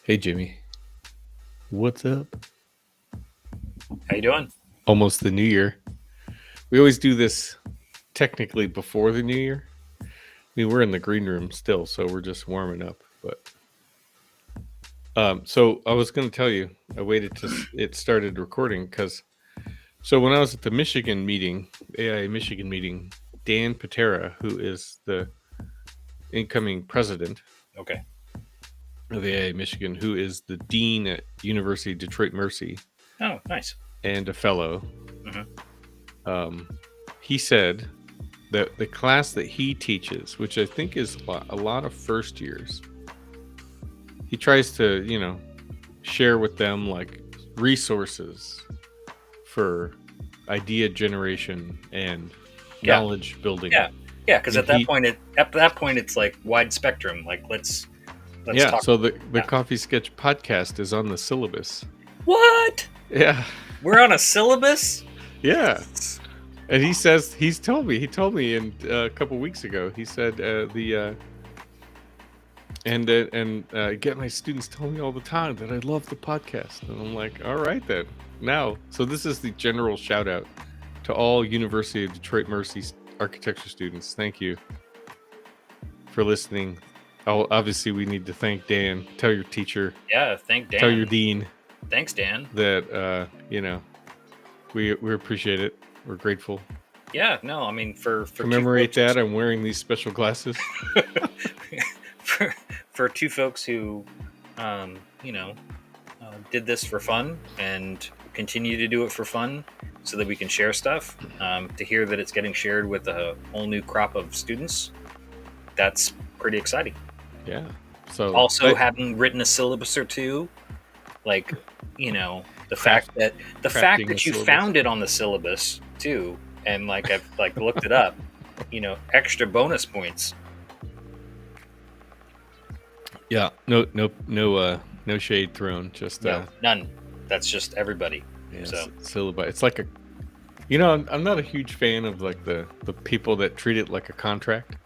Hey Jimmy, what's up? How you doing? Almost the new year. We always do this technically before the new year. I mean, we're in the green room still, so we're just warming up. So I was going to tell you, I waited till it started recording because when I was at the Michigan meeting, AI Michigan meeting, Dan Patera, who is the incoming president Okay. of AI Michigan, who is the dean at University of Detroit Mercy Oh, nice. and a fellow, hmm um, he said the class that he teaches, which I think is a lot of first years, he tries to, share with them like resources for idea generation and Yeah, knowledge building. yeah, yeah. Because And he, at that point it's like wide spectrum. Like let's yeah, talk. so the Yeah. Coffee Sketch podcast is on the syllabus. What? Yeah, We're on a syllabus? yeah. And he told me in a couple weeks ago, he said get my students telling me all the time that I love the podcast, and I'm like, all right then. Now, so this is the general shout out to all University of Detroit Mercy architecture students. Thank you for listening. Oh, obviously, we need to thank Dan. Tell your teacher, Yeah. Thank tell your Dan. dean Thanks, Dan. that we appreciate it. We're grateful. Yeah. No, I mean for two Commemorate folks that. I'm wearing these special glasses. for for two folks who, um, you know, did this for fun and continue to do it for fun, so that we can share stuff. To hear that it's getting shared with a whole new crop of students, that's pretty exciting. Yeah. So Also, having written a syllabus or two, like, you know, the fact crafting a that you syllabus. found it on the syllabus too, and like I've like looked it up, extra bonus points. Yeah, no shade thrown. Just No, none. That's just everybody. yeah, So syllabi. It's like I'm not a huge fan of like the people that treat it like a contract.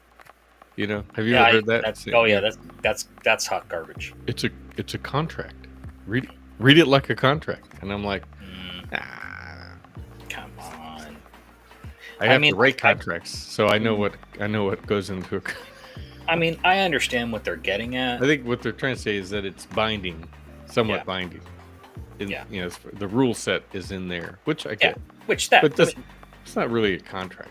Have you yeah, ever heard that? oh yeah, that's hot garbage. It's a contract. Read it like a contract, and I'm like, Mm, ah, come on. I I have mean, to write contracts, so I know what goes into a. I mean, I understand what they're getting I at. think what they're trying to say is that it's binding, somewhat Yeah, binding. yeah, The rule set is in there, which I yeah. get, Which that, but it's not really a contract.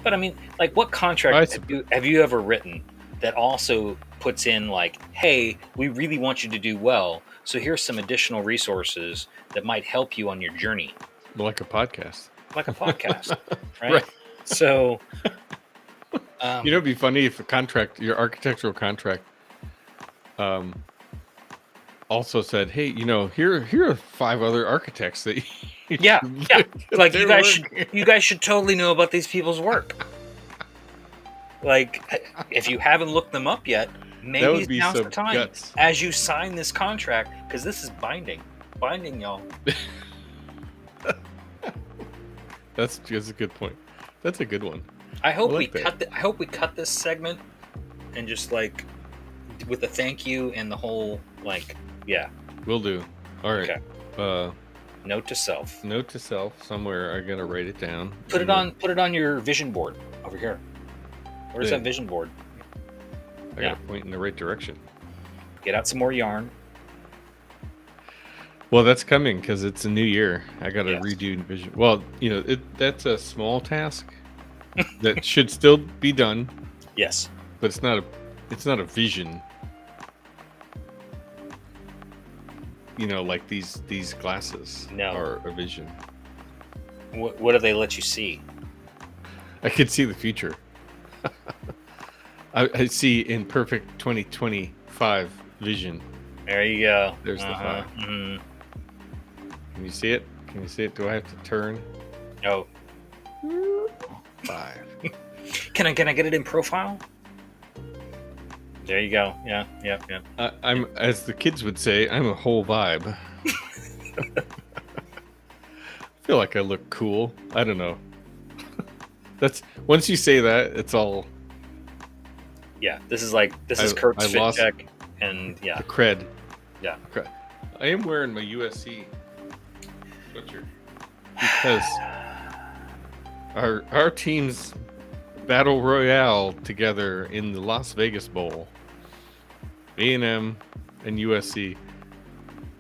but I mean, like, what I contract have you ever written that also puts in like, hey, we really want you to do well, so here's some additional resources that might help you on your journey, Like a podcast. like a podcast, right? Right. So, um, It'd be funny if your architectural contract, um, also said, "Hey, here are 5 other architects that you yeah, should yeah, look at like their work." you guys should totally know about these people's work. Like, if you haven't looked them up yet, That maybe would be now's some the time guts. as you sign this contract, because this is binding, y'all. That's a good point. That's a good one. I hope I we like that. cut this segment and just like with a thank you and the whole like, yeah. Will do. All right. Okay. Note to self. Note to self somewhere. I gotta write it down. Put it on your vision board over here. Where's Yeah. that vision board? I gotta point in the right direction. Get out some more yarn. Well, that's coming because it's a new year. I got to Yes. redo Vision. Well, that's a small task that should still be done, Yes. but it's not a vision. Like these glasses No. are a vision. What do they let you see? I could see the future. I see in perfect 2025 vision. There you go. There's the five. Mhm. Can you see it? Can you see it? Do I have to turn? Oh, 5. can I get it in profile? There you go. Yeah. I'm, as the kids would say, I'm a whole vibe. I feel like I look cool. I don't know. That's once you say that, it's all Yeah. This is I Kurt's fit lost check, and yeah. the cred. Yeah. Okay. I am wearing my USC sweatshirt because our team's battle royale together in the Las Vegas Bowl, A&M and USC,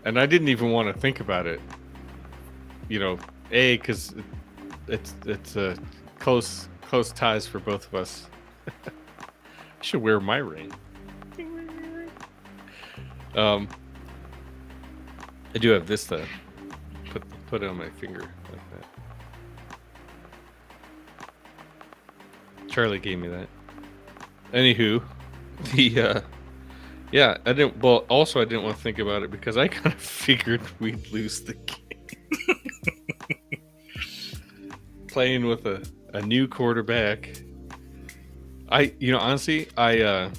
and I didn't even want to think about it. You know, because it's a close ties for both of us. I should wear my ring. I do have this to put it on my finger like that. Charlie gave me that. Anywho, the yeah, I didn't. Well, also I didn't want to think about it because I kind of figured we'd lose the game. Playing with a new quarterback. Honestly, well,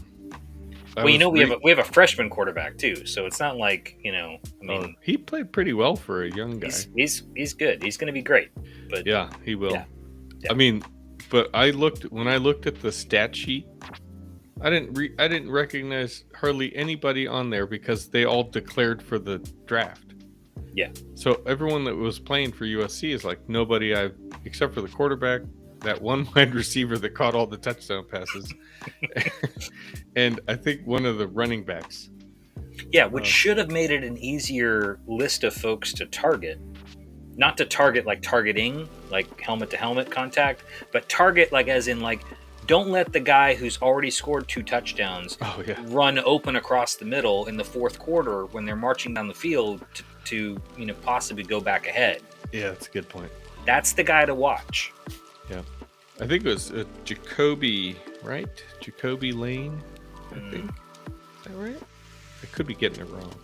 we have a freshman quarterback too, so it's not like, I mean, he played pretty well for a young guy. He's good. He's going to be great. But yeah, he will. Yeah. I mean, but when I looked at the stat sheet, I didn't recognize hardly anybody on there because they all declared for the draft. Yeah. So everyone that was playing for USC is like nobody except for the quarterback, that one wide receiver that caught all the touchdown passes, and I think one of the running backs. Yeah, which should have made it an easier list of folks to target. Not to target like targeting, like helmet to helmet contact, but target like as in like, don't let the guy who's already scored 2 touchdowns run open across the middle in the fourth quarter when they're marching down the field to possibly go back ahead. Yeah, that's a good point. That's the guy to watch. Yeah. I think it was Jacoby, right? Jacoby Lane, I think. Is that right? I could be getting it wrong.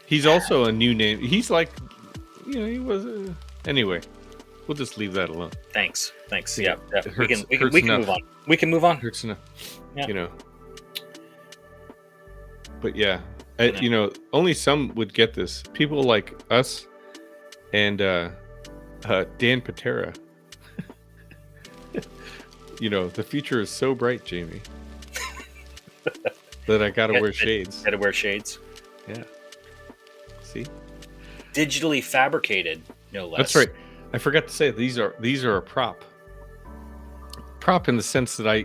He's also a new name. He's like, he was... Anyway, we'll just leave that alone. Thanks. Yeah. We can move on. We can move on. Hurts enough. Yeah. But yeah, only some would get this. People like us and Dan Patera. The future is so bright, Jamie, that I gotta wear shades. Gotta wear shades. Yeah. See? Digitally fabricated, no less. That's right. I forgot to say these are a prop. Prop in the sense that I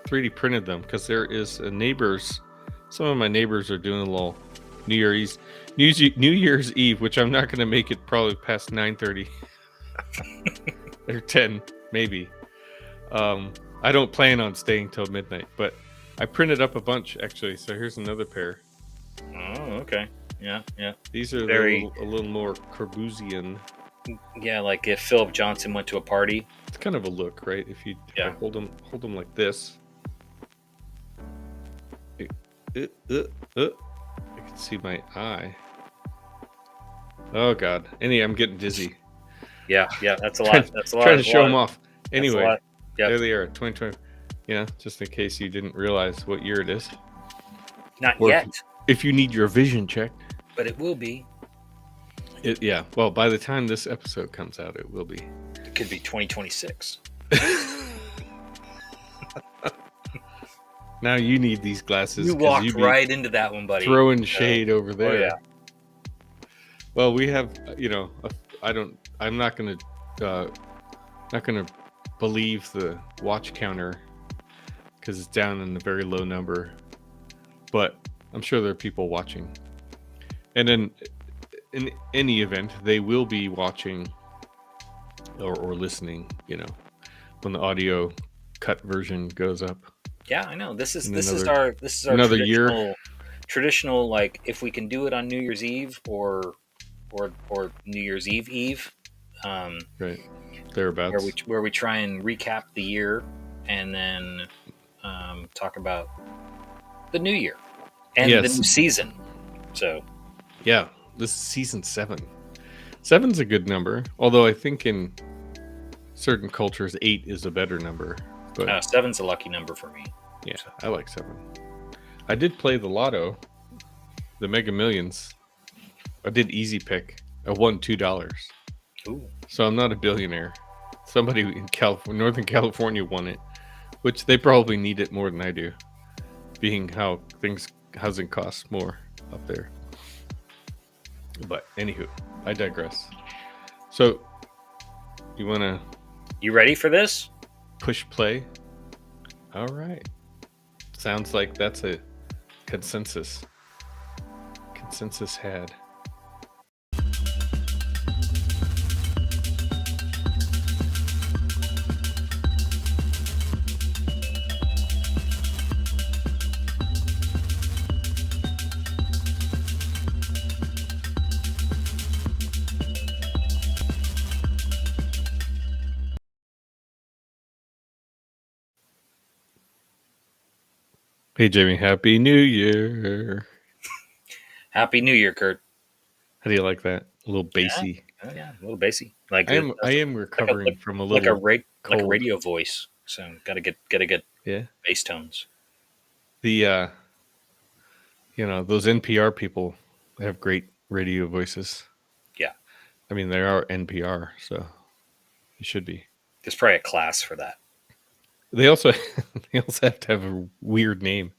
3D printed them because there is some of my neighbors are doing a little New Year's Eve, which I'm not going to make it probably past 9:30 or 10 maybe. I don't plan on staying till midnight, but I printed up a bunch actually. So here's another pair. Oh, okay. Yeah. These are a little more Corbusian. Yeah, like if Philip Johnson went to a party. It's kind of a look, right? If I hold them like this. You can see my eye. Oh God! I'm getting dizzy. Yeah, that's a lot. That's a lot. Trying to show them off. Anyway, yep. There they are, 2020. Just in case you didn't realize what year it is. Not yet. If you need your vision checked. But it will be. Well, by the time this episode comes out, it will be. It could be 2026. Now you need these glasses. You walked right into that one, buddy. Throwing shade over there. Oh, yeah. Well, we have, I'm not gonna believe the watch counter because it's down in a very low number, but I'm sure there are people watching. And then, in any event, they will be watching or listening. When the audio cut version goes up. Yeah, I know. This is our another year. Traditional, like if we can do it on New Year's Eve or New Year's Eve. Right. Thereabouts. Where we try and recap the year and then talk about the new year and the new season. So yeah, this is season 7. 7's a good number, although I think in certain cultures 8 is a better number. But 7's a lucky number for me. Yeah, so. I like 7. I did play the lotto, the Mega Millions. I did easy pick. I won $2. Ooh. So I'm not a billionaire. Somebody in Northern California won it, which they probably need it more than I do. being how housing costs more up there. But anywho, I digress. So, you want to You ready for this? push play? All right. Sounds like that's a consensus. Consensus had. Hey, Jamie, Happy New Year. Happy New Year, Kurt. How do you like that? A little bassy. Oh, yeah, a little bassy. Like I am recovering from a little like a cold. radio voice. So gotta get Yeah. bass tones. The those NPR people have great radio voices. Yeah. I mean, they are NPR, so it should be. There's probably a class for that. They also have to have a weird name.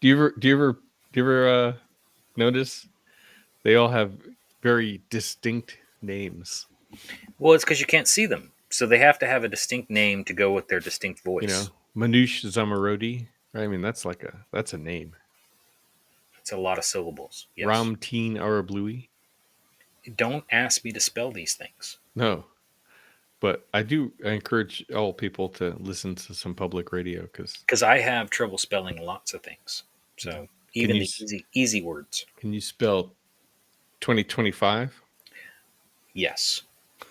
Do you ever notice they all have very distinct names? Well, it's because you can't see them, so they have to have a distinct name to go with their distinct voice. You know, Manoush Zamarodi. Right? I mean, that's a name. It's a lot of syllables. Yes. Ramteen Arablouei. Don't ask me to spell these things. No, but I encourage all people to listen to some public radio because I have trouble spelling lots of things. So even the easy words. Can you spell 2025? Yes,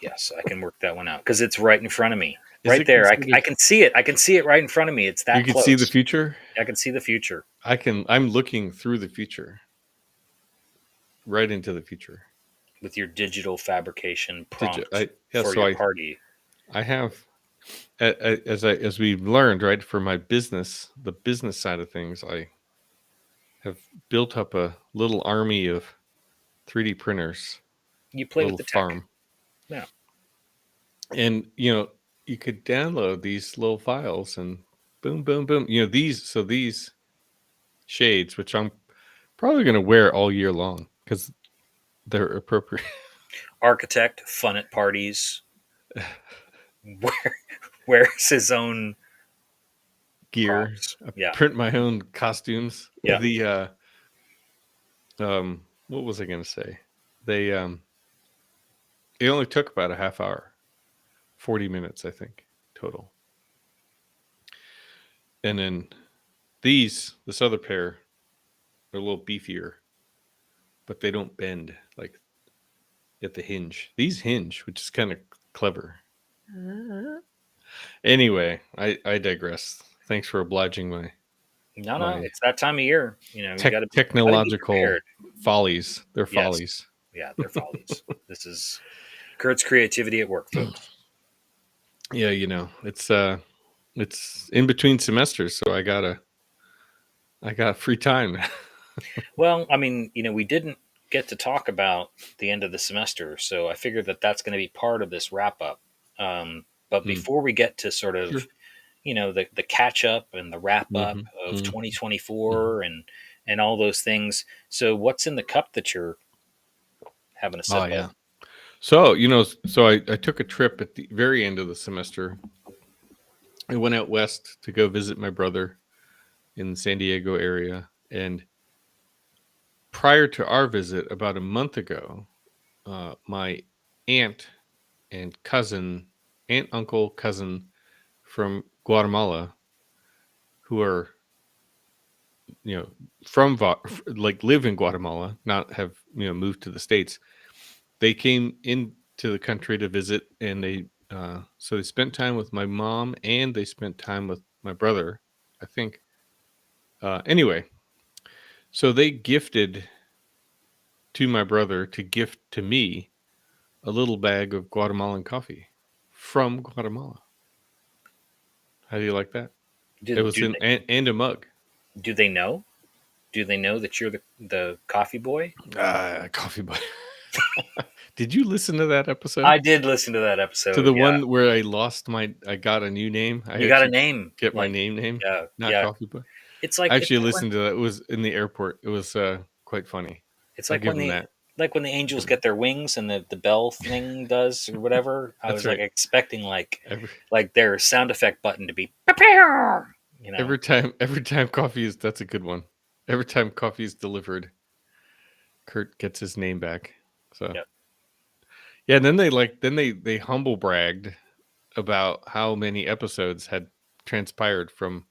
I can work that one out because it's right in front of me. Right there, I can see it. I can see it right in front of me. It's that. You can close. See the future. I can see the future. I'm looking through the future, right into the future, with your digital fabrication prompt for your party. I have, as we've learned, right, for my business, the business side of things, I have built up a little army of 3D printers. You play with the farm. Tech. Yeah. And, you could download these little files and boom, boom, boom. These shades, which I'm probably going to wear all year long because they're appropriate. Architect, fun at parties, wears his own gear. Yeah. Print my own costumes. Yeah. What was I going to say? It only took about a half hour, 40 minutes, I think, total. And then this other pair, they're a little beefier, but they don't bend like at the hinge. These hinge, which is kind of clever. Anyway, I digress. Thanks for obliging my. No, it's that time of year. Technological follies. They're follies. Yeah, they're follies. This is Kurt's creativity at work, folks. Yeah, it's in between semesters, so I got free time. Well, I mean, we didn't get to talk about the end of the semester, so I figured that's going to be part of this wrap up. But before we get to sort of, the catch up and the wrap up of 2024 and all those things. So what's in the cup that you're having a sip of? Yeah. So, I took a trip at the very end of the semester. I went out west to go visit my brother in the San Diego area. And prior to our visit, about a month ago, my aunt, uncle, cousin from Guatemala, who are, from live in Guatemala, not have, moved to the States. They came into the country to visit, and so they spent time with my mom, and they spent time with my brother, I think. Anyway, so they gifted to my brother to gift to me a little bag of Guatemalan coffee from Guatemala. How do you like that? It was and a mug. Do they know? Do they know that you're the coffee boy? Coffee boy. Did you listen to that episode? I did listen to that episode. To the one where I got a new name. You got a name. Get my name? Yeah. Not Coffee Boy. It's I like actually listened to that. It was in the airport. It was quite funny. it's I'll like give when him the that. like when the angels get their wings and the bell thing does or whatever. I That's was like right. expecting Every like their sound effect button to be, you know. every time coffee is that's a good one. Every time coffee is delivered, Kurt gets his name back. So Yep. yeah, and then they humble bragged about how many episodes had transpired from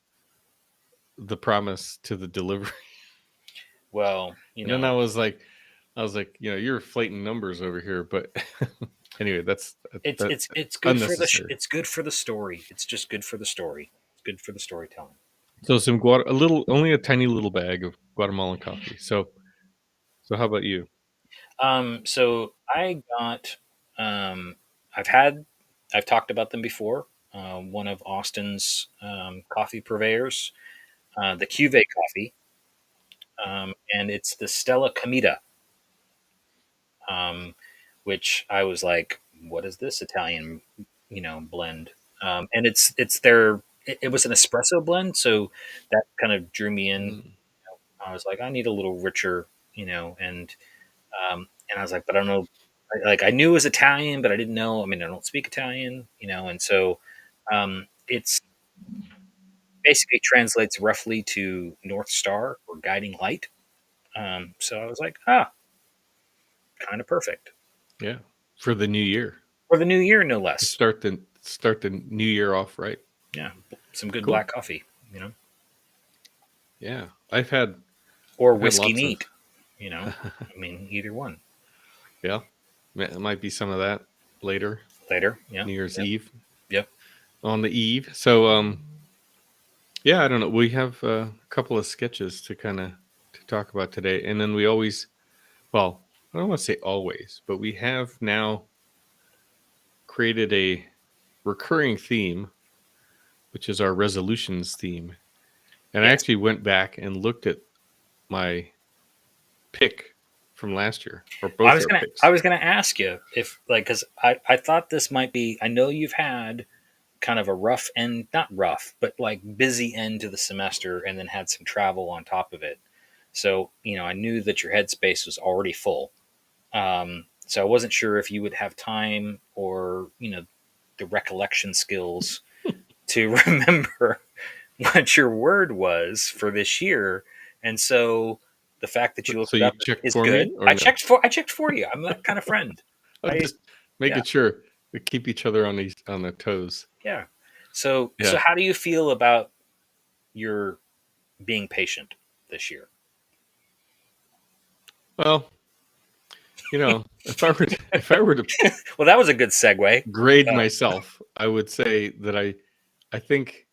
the promise to the delivery. Well, And then I was like, you're inflating numbers over here, but anyway, that's it's good for unnecessary. it's good for the story. It's just good for the story. It's good for the storytelling. So only a tiny little bag of Guatemalan coffee. So how about you? So I got um, I've had I've talked about them before. One of Austin's coffee purveyors, the Cuvée coffee, and it's the Stella Comita, um, which I was like, "What is this Italian, blend?" And it was an espresso blend, so that kind of drew me in. Mm. I was like, I need a little richer, and I was like, but I don't know. I knew it was Italian, but I didn't know. I mean, I don't speak Italian, and so it's basically translates roughly to North Star or guiding light. So I was like, kind of perfect Yeah, for the new year. for the new year, no less. Start the new year off right. Yeah, some good Cool. black coffee, Yeah, or I've had whiskey lots of. neat. I mean, either one. Yeah, it might be some of that later, Later, yeah, New Year's yep, Eve, yep. on the eve. So yeah, I don't know. We have a couple of sketches to talk about today, and then we always, well, I don't want to say always, but we have now created a recurring theme, which is our resolutions theme. And I Yes, actually went back and looked at my pick from last year, or I both was our gonna picks. I was gonna ask you if because I thought this might be. I know you've had kind of a rough end, not rough, but like busy end to the semester and then had some travel on top of it. So, I knew that your headspace was already full. So I wasn't sure if you would have time or, the recollection skills to remember what your word was for this year. And so the fact that you looked So it you up checked is for me, good. or no? I checked for you. I'm that kind of friend. I'm I just Yeah, making sure we keep each other on their toes. yeah. So Yeah. how do you feel about your being patient this year? Well, if I were to Well, that was a good segue. grade Uh, myself, I would say that I think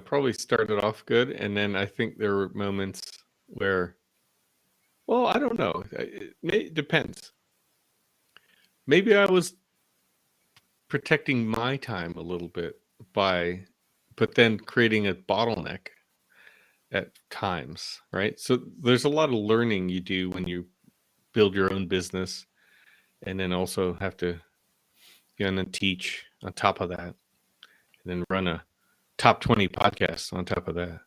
probably started off good, and then I think there were moments where, well, I don't know. It depends. Maybe I was protecting my time a little bit but then creating a bottleneck at times, right? So there's a lot of learning you do when you build your own business, and then also have to and then teach on top of that, and then run a top 20 podcast on top of that.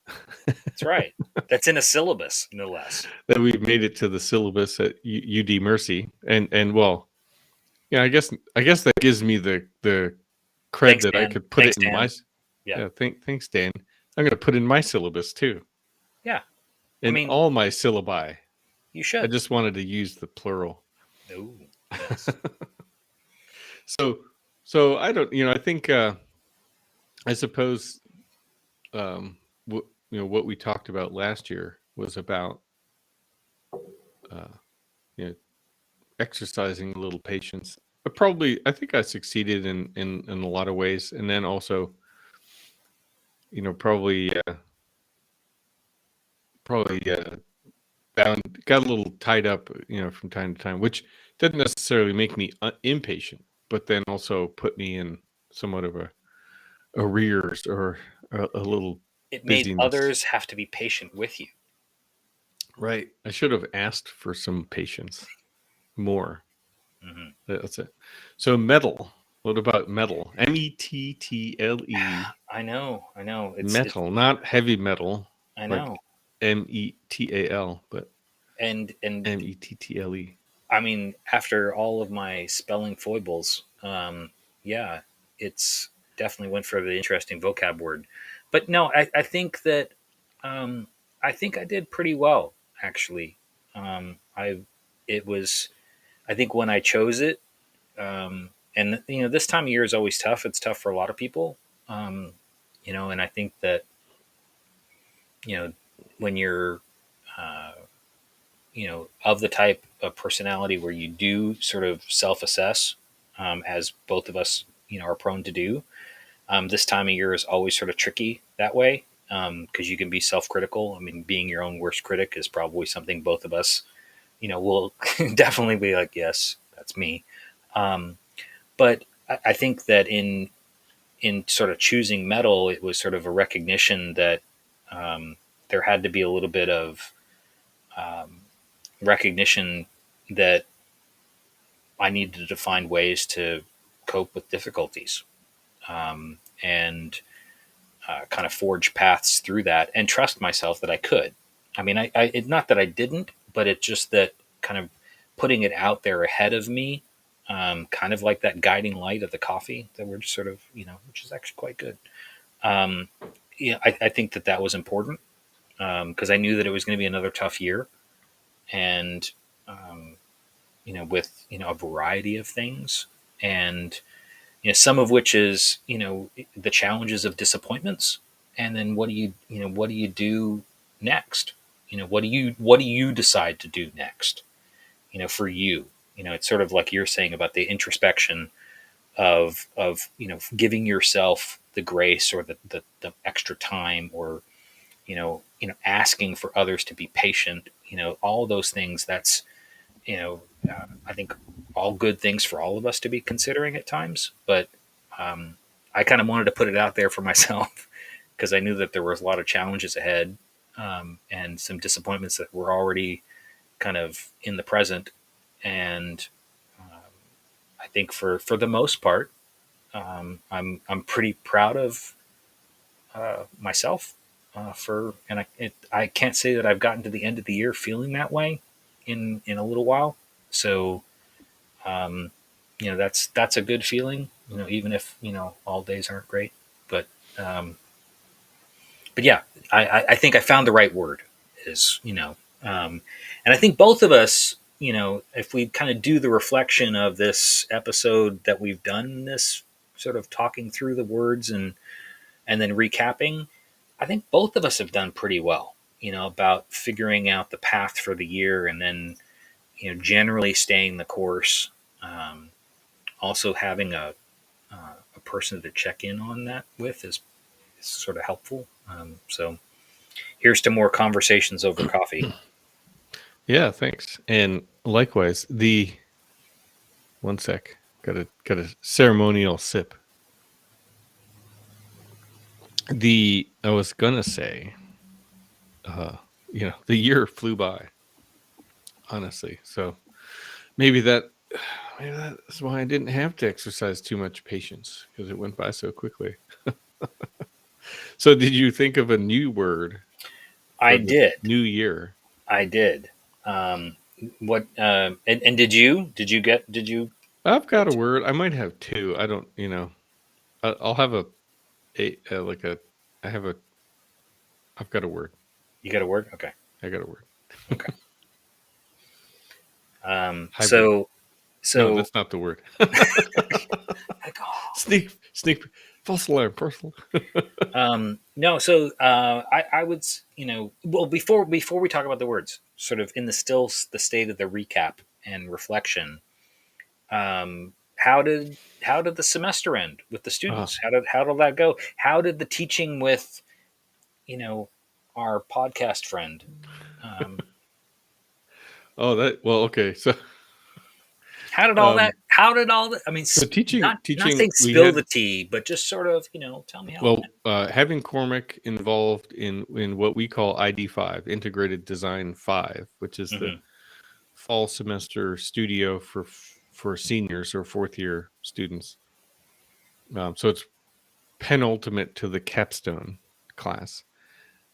that's right. That's in a syllabus, no less. That we made it to the syllabus at UD Mercy, and well, yeah, I guess that gives me the cred Thanks, that I Dan. could put Thanks, it in Dan. my. Yeah. Yeah, thanks, Dan. I'm going to put in my syllabus too, Yeah. I in mean, all my syllabi. you I should. just wanted to use the plural. Oh, yes. so so I don't, I think I suppose what we talked about last year was about uh, you know exercising a little patience. I think I succeeded in a lot of ways, and then also probably got a little tied up from time to time, which doesn't necessarily make me impatient, but then also put me in somewhat of a arrears, or a little It made busyness. others have to be patient with you. Right. I should have asked for some patience more. Hmm. That's it. So metal. What about metal? Mettle. I know. It's Metal, not heavy metal, I like know. METAL, but And METTLE. I mean, after all of my spelling foibles, yeah, it's definitely went for the interesting vocab word. But no, I think that um, I think I did pretty well actually. I it was I think when I chose it, and this time of year is always tough. It's tough for a lot of people, um, and I think that you know when you're uh, of the type of personality where you do sort of self-assess, as both of us, are prone to do. This time of year is always sort of tricky that way because you can be self-critical. I mean, being your own worst critic is probably something both of us, will definitely be like, yes, that's me. Um, but I think that in sort of choosing metal, it was sort of a recognition that um, there had to be a little bit of um, recognition that I needed to find ways to cope with difficulties, and kind of forge paths through that and trust myself that I could. I mean, not that I didn't, but it's just that kind of putting it out there ahead of me, kind of like that guiding light of the coffee that we're just sort of, which is actually quite good. Um, I think that that was important because I knew that it was going to be another tough year, and um, with a variety of things, and some of which is the challenges of disappointments, and then what do you do next? What do you decide to do next? For you, it's sort of like you're saying about the introspection of giving yourself the grace or the extra time, or asking for others to be patient, all of those things. That's I think all good things for all of us to be considering at times. But um, I kind of wanted to put it out there for myself because I knew that there was a lot of challenges ahead, and some disappointments that were already kind of in the present. And I think for the most part, I'm pretty proud of myself. I can't say that I've gotten to the end of the year feeling that way in a little while. So um, that's a good feeling. Even if all days aren't great, but um, but yeah, I think I found the right word. Is and I think both of us, if we kind of do the reflection of this episode that we've done, this sort of talking through the words and then recapping, I think both of us have done pretty well. About figuring out the path for the year, and then generally staying the course. Um, Also having a person to check in on that with is sort of helpful. So here's to more conversations over coffee. Yeah, thanks. And likewise, the one sec. Got a ceremonial sip. I was gonna say, uh, the year flew by, honestly. So maybe that maybe that's why I didn't have to exercise too much patience, because it went by so quickly. So did you think of a new word I for the did. new year? I did. What and did you I've got get a to, word. I might have two. I don't, I'll have like a, I have a, I've got a word. you got a word? Okay. I got a word. Okay. Hybrid. So No, so that's not the word. Heck off. Sneak, false alarm, personal. No, so I would well, before we talk about the words, sort of in the state of the recap and reflection. How did the semester end with the Ah, students? How did that go? How did the teaching with you know our podcast friend? Um, oh, well, okay. So, um, How did all that? I mean, so not teaching, saying we spill had, the tea, but just sort of tell me how it well, went. having Cormac involved in what we call ID5, Integrated Design 5, which is the Hmm. fall semester studio for seniors or fourth year students. So it's penultimate to the capstone class.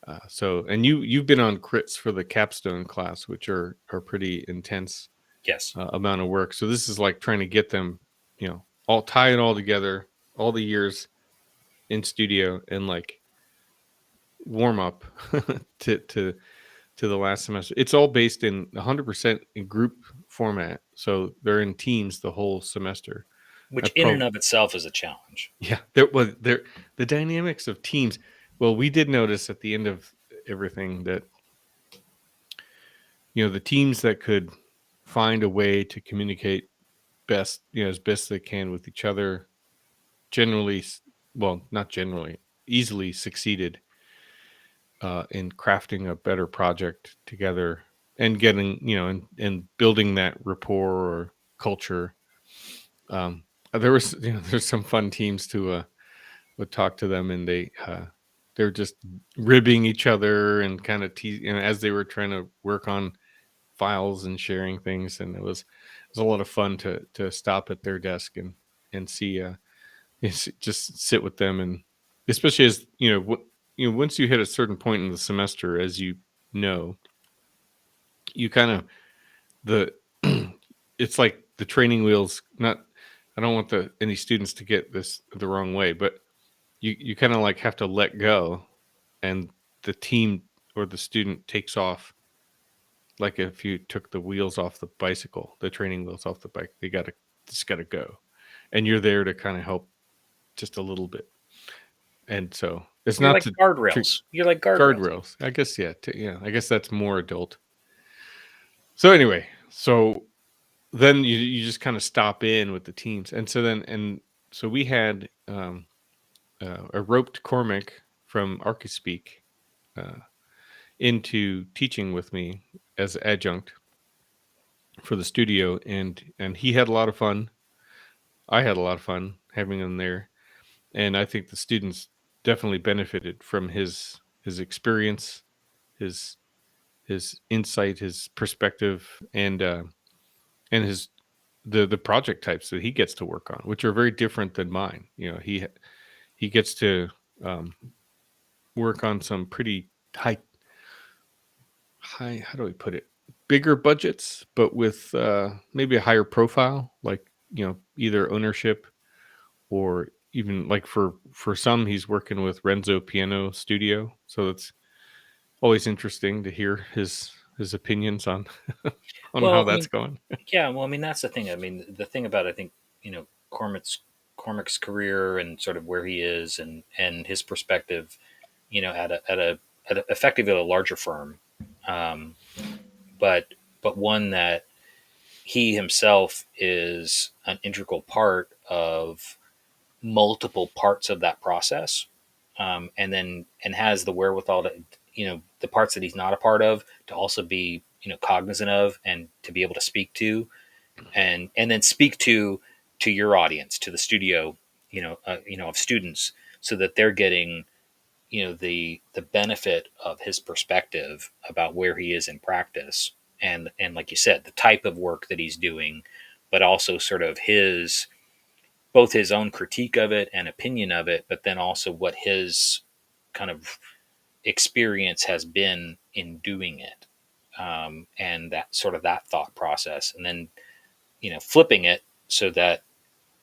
And you've been on crits for the capstone class, which are pretty intense Yes. amount of work. So this is like trying to get them, all tie it all together, all the years in studio, and like warm up to the last semester. It's all based in 100% in group format, so they're in teams the whole semester. Which in and of itself is a challenge. Yeah, the dynamics of teams. Well, we did notice at the end of everything that the teams that could find a way to communicate best, as best they can with each other, generally, well, not generally, easily succeeded in crafting a better project together and getting, and building that rapport or culture. There was, there's some fun teams to would talk to them, and they're just ribbing each other and kind of as they were trying to work on files and sharing things, and it was a lot of fun to stop at their desk and see just sit with them, and especially as once you hit a certain point in the semester, as you kind of the it's like the training wheels. Not, I don't want any students to get this the wrong way, but you kind of like have to let go, and the team or the student takes off. Like if you took the wheels off the bicycle, the training wheels off the bike, they just gotta go, and you're there to kind of help just a little bit. And so it's You're not like to guardrails. You're like guardrails. guardrails, I guess. Yeah, I guess that's more adult. So anyway, so then you just kind of stop in with the teams, and so we had a roped Cormac from Archispeak into teaching with me as adjunct for the studio, and he had a lot of fun. I had a lot of fun having him there, and I think the students definitely benefited from his experience, his insight, his perspective, and his the project types that he gets to work on, which are very different than mine. He gets to work on some pretty high, how do we put it, bigger budgets, but with maybe a higher profile, like either ownership, or even like for some, he's working with Renzo Piano Studio, so it's always interesting to hear his opinions on on how Well, I that's mean, going. yeah. Well, I mean, that's the thing. I mean, the thing about, I think, Cormac's career and sort of where he is, and his perspective, at effectively a larger firm, um, but one that he himself is an integral part of multiple parts of that process, and has the wherewithal to, the parts that he's not a part of, to also be, cognizant of, and to be able to speak to, and then speak to your audience, to the studio, of students, so that they're getting, the benefit of his perspective about where he is in practice, and like you said, the type of work that he's doing, but also sort of his, both his own critique of it and opinion of it, but then also what his kind of experience has been in doing it, and that sort of that thought process, and then, flipping it so that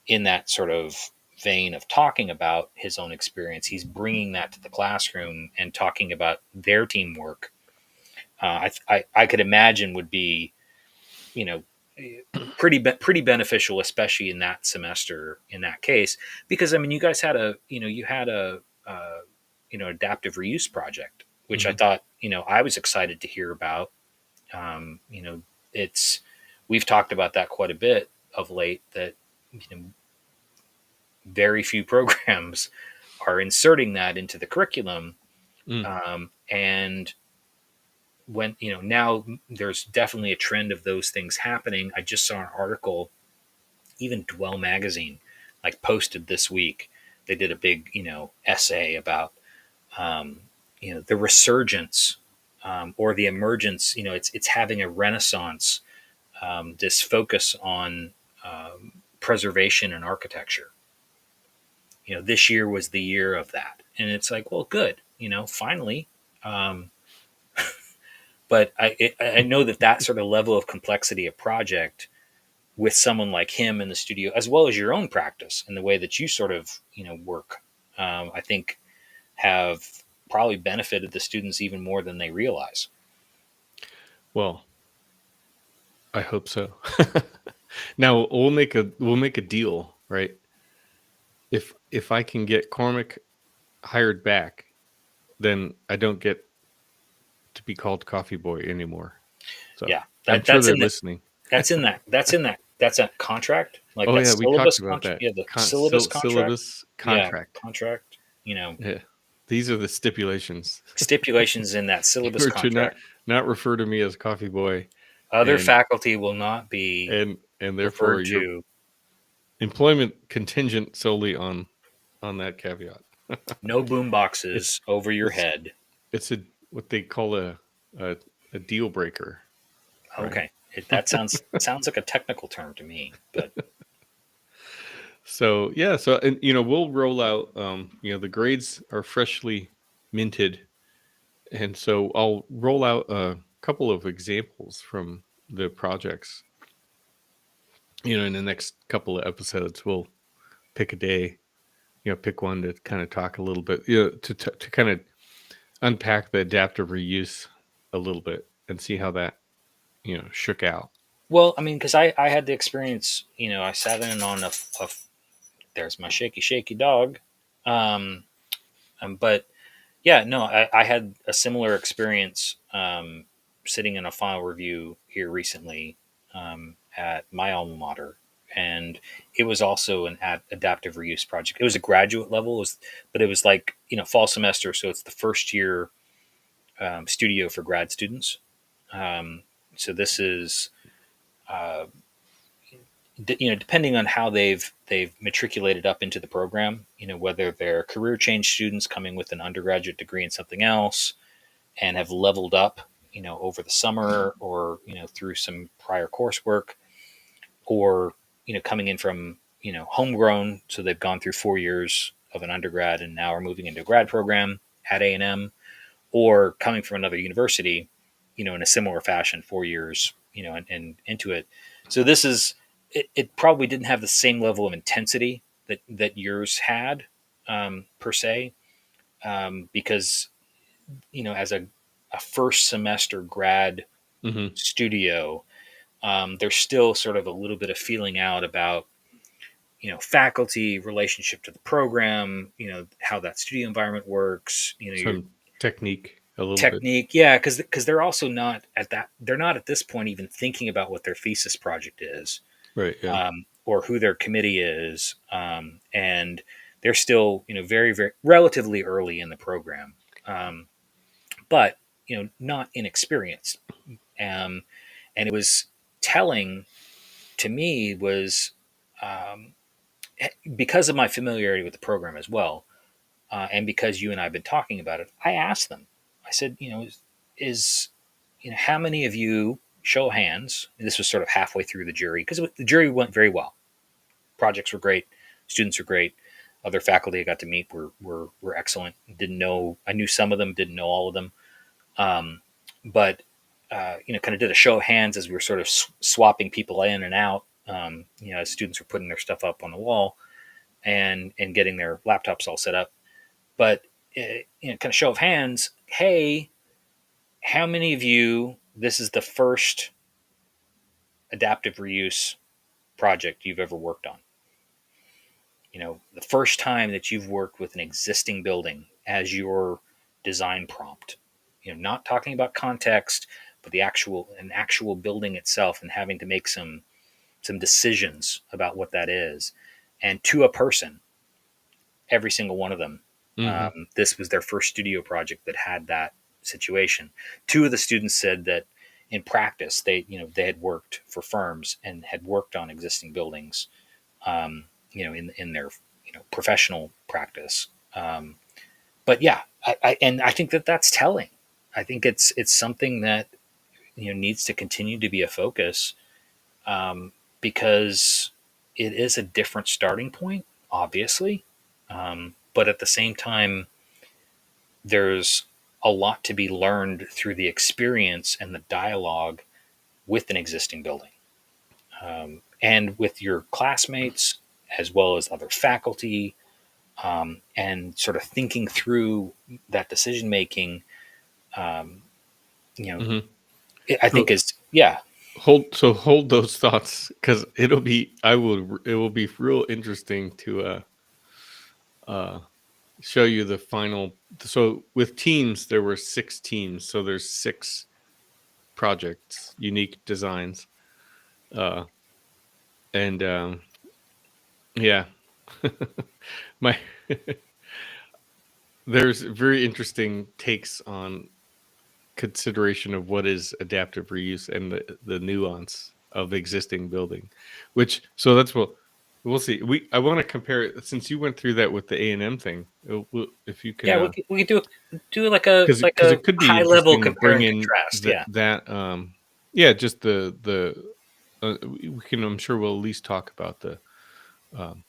in that sort of vein of talking about his own experience, he's bringing that to the classroom and talking about their teamwork. I could imagine would be, you know, pretty beneficial, especially in that semester, in that case, because I mean, you guys had adaptive reuse project, which I Mhm. thought, I was excited to hear about. Um, you know, it's we've talked about that quite a bit of late, that, very few programs are inserting that into the curriculum. Mm. And when, now there's definitely a trend of those things happening. I just saw an article, even Dwell magazine like posted this week. They did a big, essay about, the resurgence, or the emergence. It's having a renaissance, this focus on preservation and architecture. this year was the year of that. And it's like, well, good, finally. Um, but I know that sort of level of complexity of project with someone like him in the studio, as well as your own practice and the way that you sort of, work, I think have probably benefited the students even more than they realize. Well, I hope so. Now we'll make a deal, right? If I can get Cormac hired back, then I don't get to be called Coffee Boy anymore. So Yeah, I'm sure that's they're in the listening. that's a contract, like Oh that yeah, we talked syllabus about contract. that Yeah, the syllabus contract. syllabus Yeah, contract. contract. Yeah, these are the stipulations. Stipulations in that syllabus You're to not contract. not refer to me as Coffee Boy, Other and faculty will not be and therefore referred your to. employment contingent solely on that caveat. No boom It's boxes over your it's head. it's a what they call a, a deal breaker, right? Okay, that sounds like a technical term to me, but So yeah, so and we'll roll out. The grades are freshly minted, and so I'll roll out a couple of examples from the projects. In the next couple of episodes, we'll pick a day. Pick one to kind of talk a little bit. To kind of unpack the adaptive reuse a little bit and see how that shook out. well, I mean, because I had the experience. I sat in on a there's my shaky dog. Um, but yeah, no, I had a similar experience sitting in a final review here recently at my alma mater, and it was also an adaptive reuse project. It was a graduate level, but it was like fall semester, so it's the first year studio for grad students. Um, so this is uh, depending on how they've matriculated up into the program, whether they're career change students coming with an undergraduate degree in something else and have leveled up, over the summer or, through some prior coursework, or, coming in from, homegrown. So they've gone through 4 years of an undergrad and now are moving into a grad program at A&M, or coming from another university, in a similar fashion, 4 years, and into it. So this is, it probably didn't have the same level of intensity that yours had, per se, because, as a first semester grad Hmm. studio, there's still sort of a little bit of feeling out about, faculty relationship to the program, how that studio environment works, your Some technique a little bit, technique. Yeah, because they're also not at that, they're not at this point even thinking about what their thesis project is, right? Yeah. or who their committee is, and they're still, very very relatively early in the program, um, but not inexperienced. um, and it was telling to me was, um, because of my familiarity with the program as well, and because you and I have been talking about it, I asked them. I said, is how many of you, show of hands? And this was sort of halfway through the jury, because the jury went very well. Projects were great, students were great. Other faculty I got to meet were excellent. Didn't know, I knew some of them, didn't know all of them, but kind of did a show of hands as we were sort of swapping people in and out. As students were putting their stuff up on the wall and getting their laptops all set up. But kind of show of hands. Hey, how many of you? This is the first adaptive reuse project you've ever worked on. The first time that you've worked with an existing building as your design prompt. Not talking about context, but an actual building itself, and having to make some decisions about what that is. And to a person, every single one of them, Hmm. this was their first studio project that had that situation. Two of the students said that in practice, they had worked for firms and had worked on existing buildings, in their professional practice. But yeah, and I think that that's telling. I think it's something that needs to continue to be a focus, because it is a different starting point, obviously. But at the same time, there's a lot to be learned through the experience and the dialogue with an existing building, and with your classmates as well as other faculty, and sort of thinking through that decision making. Um, you know, Hmm. I think So is yeah, hold those thoughts, because it will be real interesting to uh show you the final. So with teams, there were 6 teams, so there's 6 projects, unique designs, uh and yeah. My There's very interesting takes on consideration of what is adaptive reuse and the nuance of existing building, which, so that's what we'll see. I want to compare it, since you went through that with the A&M thing. If you can, yeah. We could do like because a it could be high level interesting to compare bring and in contrast. Yeah, that yeah, just the we can, I'm sure we'll at least talk about um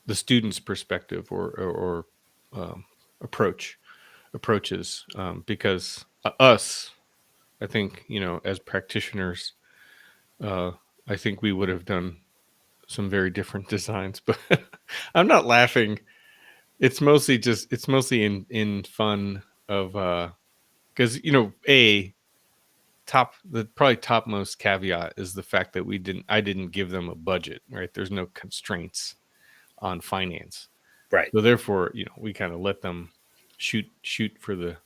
the student's perspective, or um approaches, because us, I think, as practitioners, uh I think we would have done some very different designs, but I'm not laughing. It's mostly in fun of, because, a the probably topmost caveat is the fact that I didn't give them a budget, right? There's no constraints on finance. right. So therefore, we kind of let them shoot for the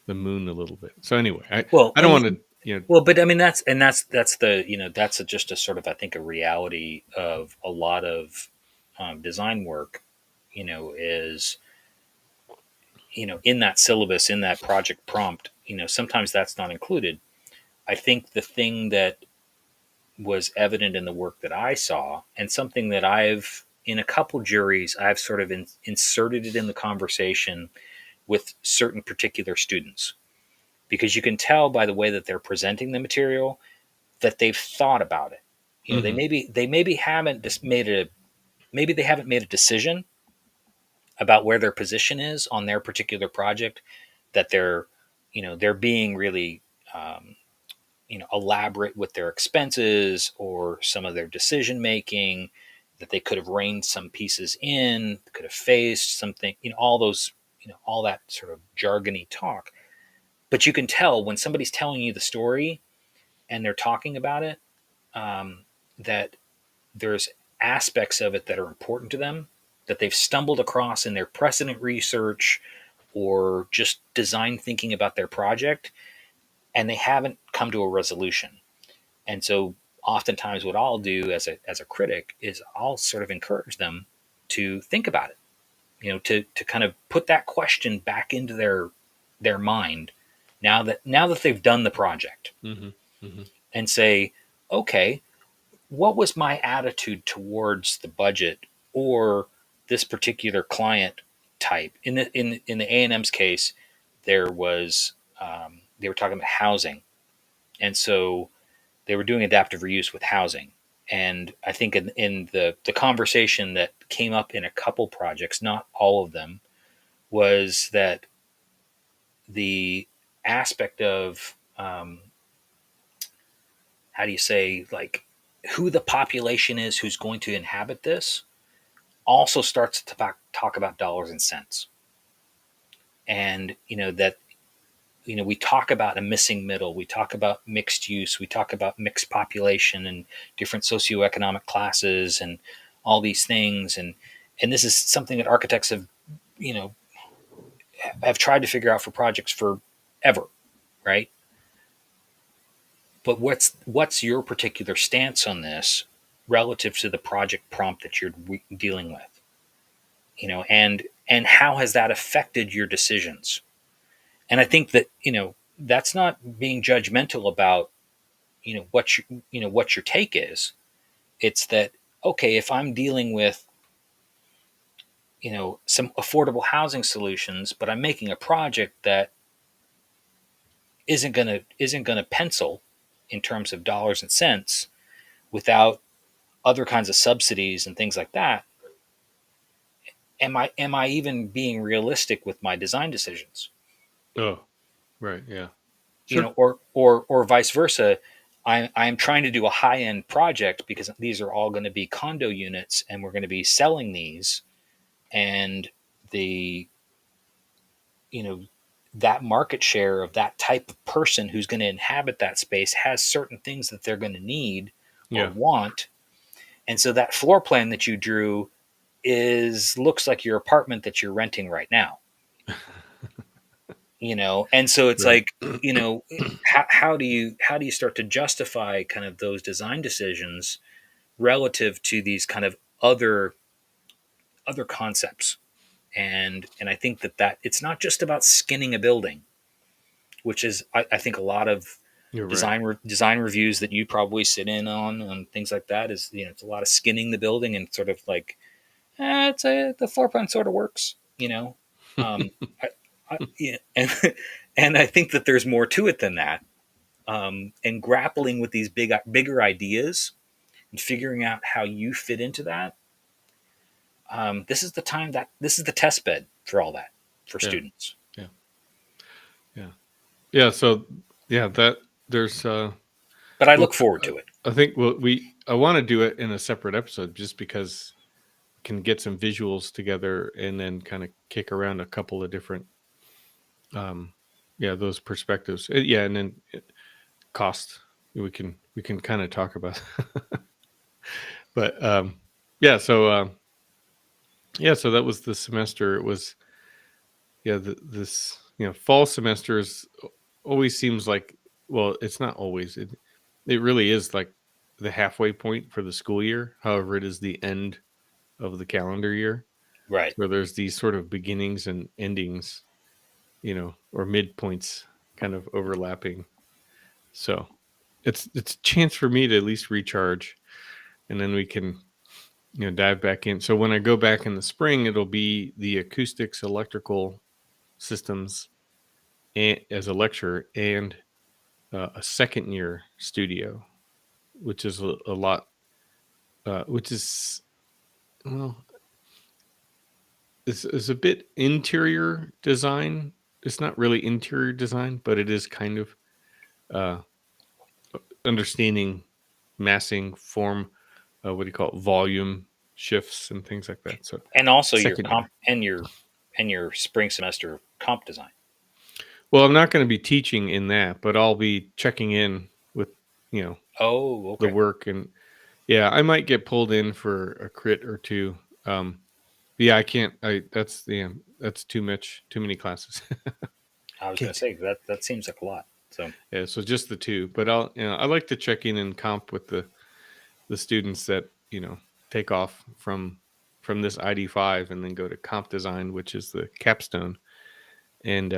moon a little bit. So anyway, Well, I don't want to, well, but I mean that's the that's just a sort of, I think, a reality of a lot of design work. Is in that syllabus, in that project prompt. Sometimes that's not included. I think the thing that was evident in the work that I saw, and something that I've in a couple juries, I've sort of inserted it in the conversation with certain particular students, because you can tell by the way that they're presenting the material that they've thought about it. They hmm maybe haven't just made a maybe they haven't made a decision about where their position is on their particular project, that they're being really um, elaborate with their expenses or some of their decision making, that they could have reined some pieces in, could have phased something, all those, all that sort of jargony talk. But you can tell when somebody's telling you the story and they're talking about it, that there's aspects of it that are important to them, that they've stumbled across in their precedent research or just design thinking about their project, and they haven't come to a resolution. And so oftentimes what I'll do as a critic is I'll sort of encourage them to think about it, to kind of put that question back into their mind, now that they've done the project, hmm hmm and say, okay, what was my attitude towards the budget or this particular client type? In the A&M's case, there was they were talking about housing, and so they were doing adaptive reuse with housing. And I think in the conversation that came up in a couple projects, not all of them, was that the aspect of how do you say, like, who the population is who's going to inhabit this also starts to talk about dollars and cents. And that we talk about a missing middle, we talk about mixed use, we talk about mixed population and different socioeconomic classes and all these things. And this is something that architects you know have tried to figure out for projects forever, right? But what's your particular stance on this relative to the project prompt that you're dealing with? And how has that affected your decisions? And I think that that's not being judgmental about what your take is. It's that, okay, if I'm dealing with some affordable housing solutions, but I'm making a project that isn't gonna pencil in terms of dollars and cents without other kinds of subsidies and things like that, am I even being realistic with my design decisions? Oh, right. Yeah. You Sure. know, or vice versa. I'm trying to do a high end project because these are all going to be condo units, and we're going to be selling these, and the you know that market share of that type of person who's going to inhabit that space has certain things that they're going to need or Yeah. want. And so that floor plan that you drew is looks like your apartment that you're renting right now. And so it's Right. like, how do you start to justify kind of those design decisions relative to these kind of other concepts? And I think that it's not just about skinning a building, which is I think a lot of You're right. design reviews that you probably sit in on and things like that is, it's a lot of skinning the building and sort of like, the floor plan sort of works, um, yeah, and and I think that there's more to it than that. And grappling with these bigger ideas and figuring out how you fit into that. This is the test bed for all that for Yeah. students. Yeah. Yeah. Yeah. So yeah, that there's But I well, look forward to it. I think I want to do it in a separate episode just because we can get some visuals together and then kind of kick around a couple of different um yeah, those perspectives. Yeah, and then cost we can kind of talk about. But yeah, so that was the semester. It was yeah, this fall semesters always seems like, well, it's not always. It really is like the halfway point for the school year. However, it is the end of the calendar year. Right. So there's these sort of beginnings and endings, or midpoints kind of overlapping. So it's a chance for me to at least recharge, and then we can dive back in. So when I go back in the spring, it'll be the acoustics, electrical systems, and as a lecturer, and a second year studio, which is a lot, which is, well, is a bit interior design. It's not really interior design, but it is kind of uh, understanding massing, form, what do you call it, volume shifts and things like that. So And also your second comp year. and your spring semester comp design. Well, I'm not going to be teaching in that, but I'll be checking in with, you know, Oh, the okay. work. And yeah, I might get pulled in for a crit or two. Yeah, I can't. That's too many classes. I was going Can't to do. say that seems like a lot. So Yeah, so just the two. But I like to check in and comp with the students that take off from this ID5 and then go to comp design, which is the capstone, and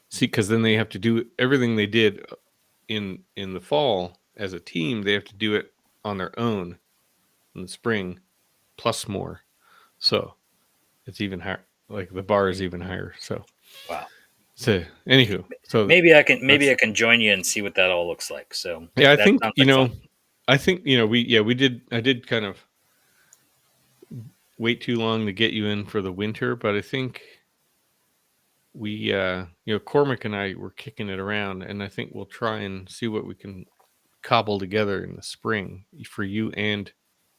see, because then they have to do everything they did in the fall as a team. They have to do it on their own in the spring, plus more. So it's even higher. Like the bar is even higher. wow. So anywho, so Maybe that's I can join you and see what that all looks like. So yeah. I that think sounds like fun. we did. I did kind of wait too long to get you in for the winter, but I think we Cormac and I were kicking it around, and I think we'll try and see what we can cobble together in the spring for you and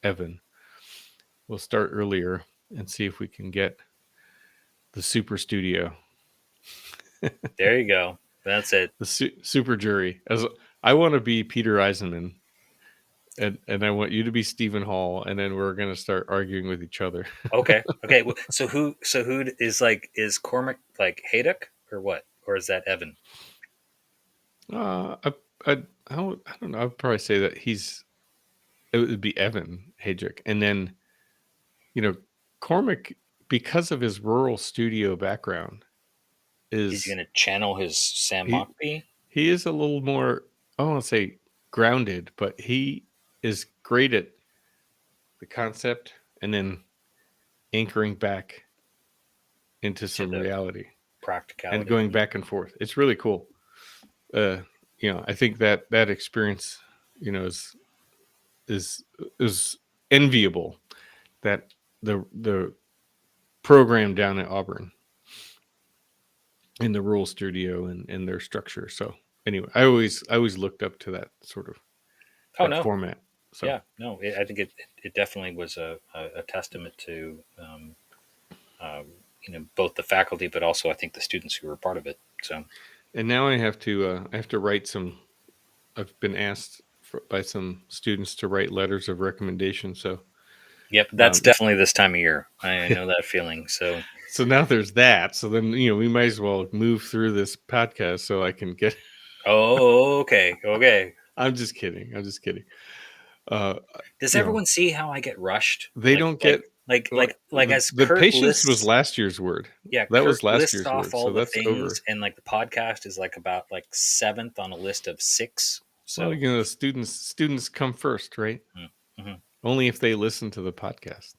Evan. We'll start earlier and see if we can get the super studio, There you go. That's it. the super jury. As I want to be Peter Eisenman, and I want you to be Stephen Hall, and then we're gonna start arguing with each other. Okay. Okay. So who is Cormac like Haydock or what? Or is that Evan? Uh, I, I don't know. I'd probably say that it would be Evan Hajic, and then you know Cormac, because of his rural studio background, He's is going to channel his Sam he Mockbee. he is a little more, I don't want to say grounded, but he is great at the concept and then anchoring back into To some the reality and practicality. going back and forth. It's really cool. Uh, I think that experience, is is enviable. That the program down at Auburn in the rural studio and their structure. So anyway, I always looked up to that sort of Oh that no, format. So yeah, no, I think it definitely was a testament to um, both the faculty, but also I think the students who were part of it. So and now I have to write some. I've been asked by some students to write letters of recommendation. So yep, that's um, definitely this time of year. I yeah. know that feeling. So So now there's that. So then we might as well move through this podcast so I can get. oh, okay, okay. I'm just kidding. I'm just kidding. Uh, Does you know, everyone see how I get rushed? they don't get Like as the Kurt patience was lists, last year's word. yeah, That Kurt was last lists year's off word. all So the that's things, over. and like the podcast is like about like seventh on a list of six. Well, So students come first, right? mhm. Only if they listen to the podcast.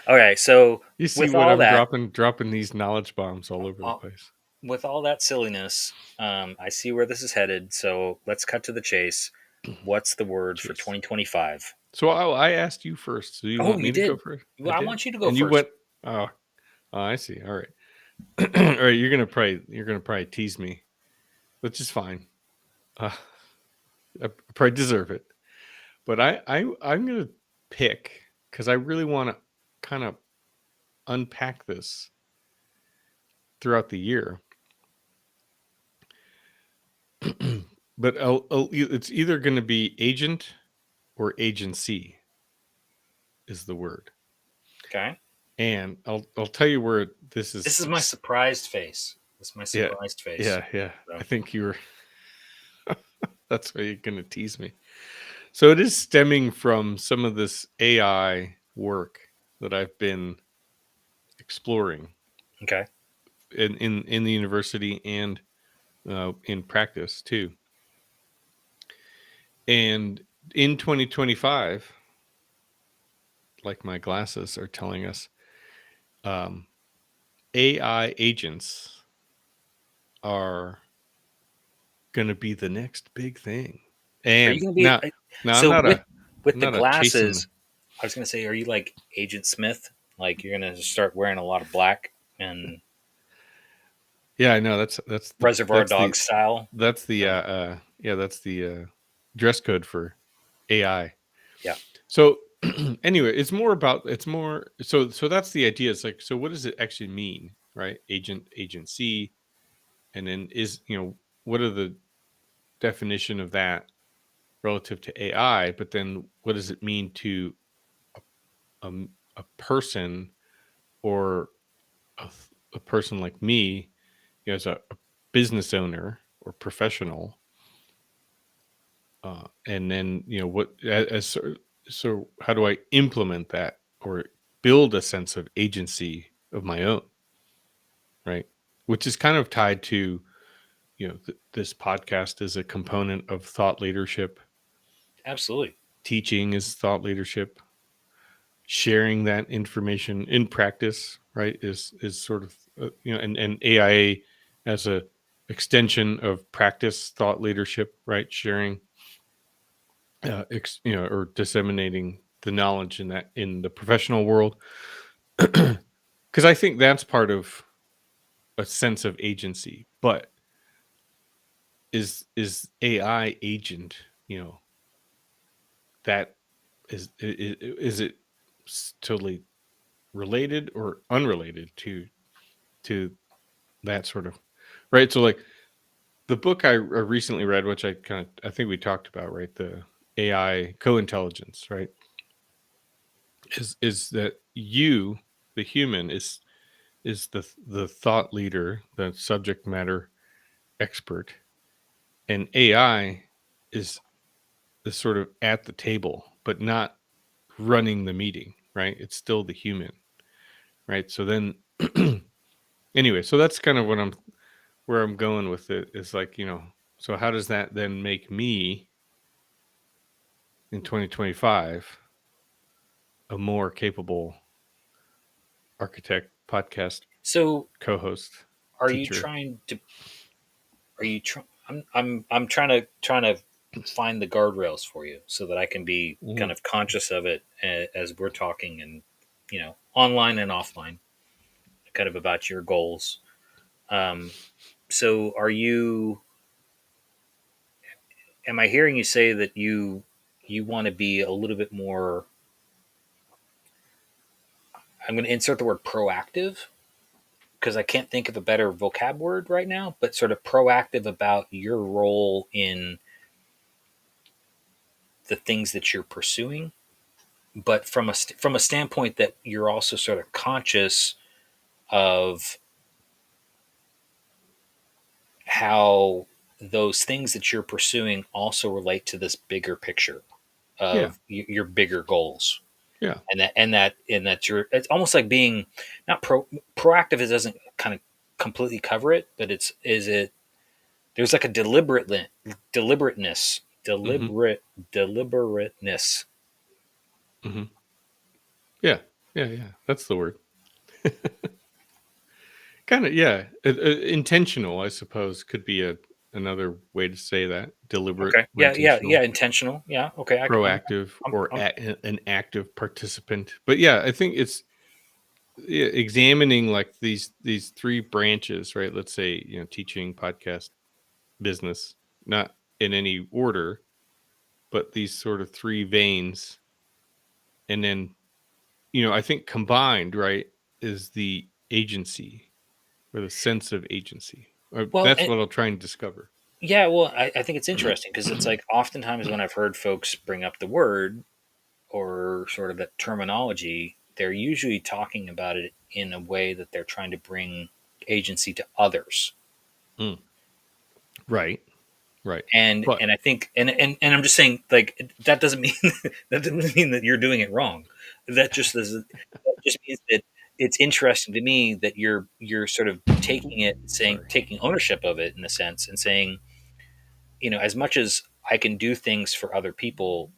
Okay, so You see with what all I'm that, dropping these knowledge bombs all over the uh, place. with all that silliness, I see where this is headed. So let's cut to the chase. What's the word for Jeez. 2025? So I asked you first. Do you Oh, want you me to go did. first? I Well, I did, want you to go and you first. went. Oh, I see. All right. All right. You're gonna probably tease me, which is fine. Uh, I probably deserve it. But I'm gonna pick because I really want to kind of unpack this throughout the year. But it's either going to be agent or agency is the word, Okay. and I'll tell you where this This is is. my surprised face. This is my Yeah, surprised face. yeah. I So, think you were. That's why you're going to tease me. So it is stemming from some of this AI work that I've been exploring okay. in the university and in practice too. And in 2025, like my glasses are telling us, um, AI agents are going to be the next big thing. Are you And going to be now so with I'm the not a chasing. glasses? I was going to say, are you like Agent Smith? Like you're going to start wearing a lot of black and Yeah, I know Reservoir Dog style? that's the So, yeah, that's the dress code for AI. yeah. So anyway, it's more so that's the idea. It's like, so what does it actually mean, right? Agency, and then what are the definition of that relative to AI? But then what does it mean to a person or a, a person like me, as a business owner or professional? And then what so how do I implement that or build a sense of agency of my own, right? Which is kind of tied to this podcast is a component of thought leadership. Absolutely. Teaching is thought leadership. Sharing that information in practice, right, is sort of and AIA as a extension of practice thought leadership, right? Sharing or disseminating the knowledge in the professional world, because I think that's part of a sense of agency. But is AI agent, that is it totally related or unrelated to that sort of, right? So like the book I recently read, which I think we talked about, right? The AI co-intelligence, right? Is that you, the human, is the thought leader, the subject matter expert, and AI is sort of at the table, but not running the meeting, right? It's still the human, right? So then, anyway, so that's kind of where I'm going with it. Is like, so how does that then make me in 2025 a more capable architect, podcast So, co-host, are you teacher? trying to? Are you trying? I'm trying to find the guardrails for you so that I can be Mhm. kind of conscious of it as we're talking, and online and offline, kind of about your goals. Um, so are you? Am I hearing you say that you want to be a little bit more? I'm going to insert the word proactive because I can't think of a better vocab word right now, but sort of proactive about your role in the things that you're pursuing, but from a standpoint that you're also sort of conscious of how those things that you're pursuing also relate to this bigger picture Yeah. of your bigger goals. Yeah. And that you're, it's almost like being not proactive. It doesn't kind of completely cover it, but there's like a deliberateness, Hmm. deliberateness. Hmm. Yeah. Yeah. Yeah. That's the word. Kind of. Yeah. Intentional, I suppose, could be another way to say that. Deliberate Okay. or Yeah. Yeah. intentional. Yeah. Intentional. Yeah. Okay. Proactive or I'm an active participant. But yeah, I think it's, yeah, examining like these three branches, right? Let's say, teaching, podcast, business, not in any order, but these sort of three veins. And then, I think combined, right, is the agency or the sense of agency. well, That's what I'll try and discover. yeah. Well, I think it's interesting because it's like oftentimes when I've heard folks bring up the word or sort of that terminology, they're usually talking about it in a way that they're trying to bring agency to others. Mm, right, right. And But and I think and I'm just saying, like, that doesn't mean that doesn't mean that you're doing it wrong. That just means that it's interesting to me that you're sort of taking it, saying, sorry. taking ownership of it in a sense, and saying, as much as I can do things for other people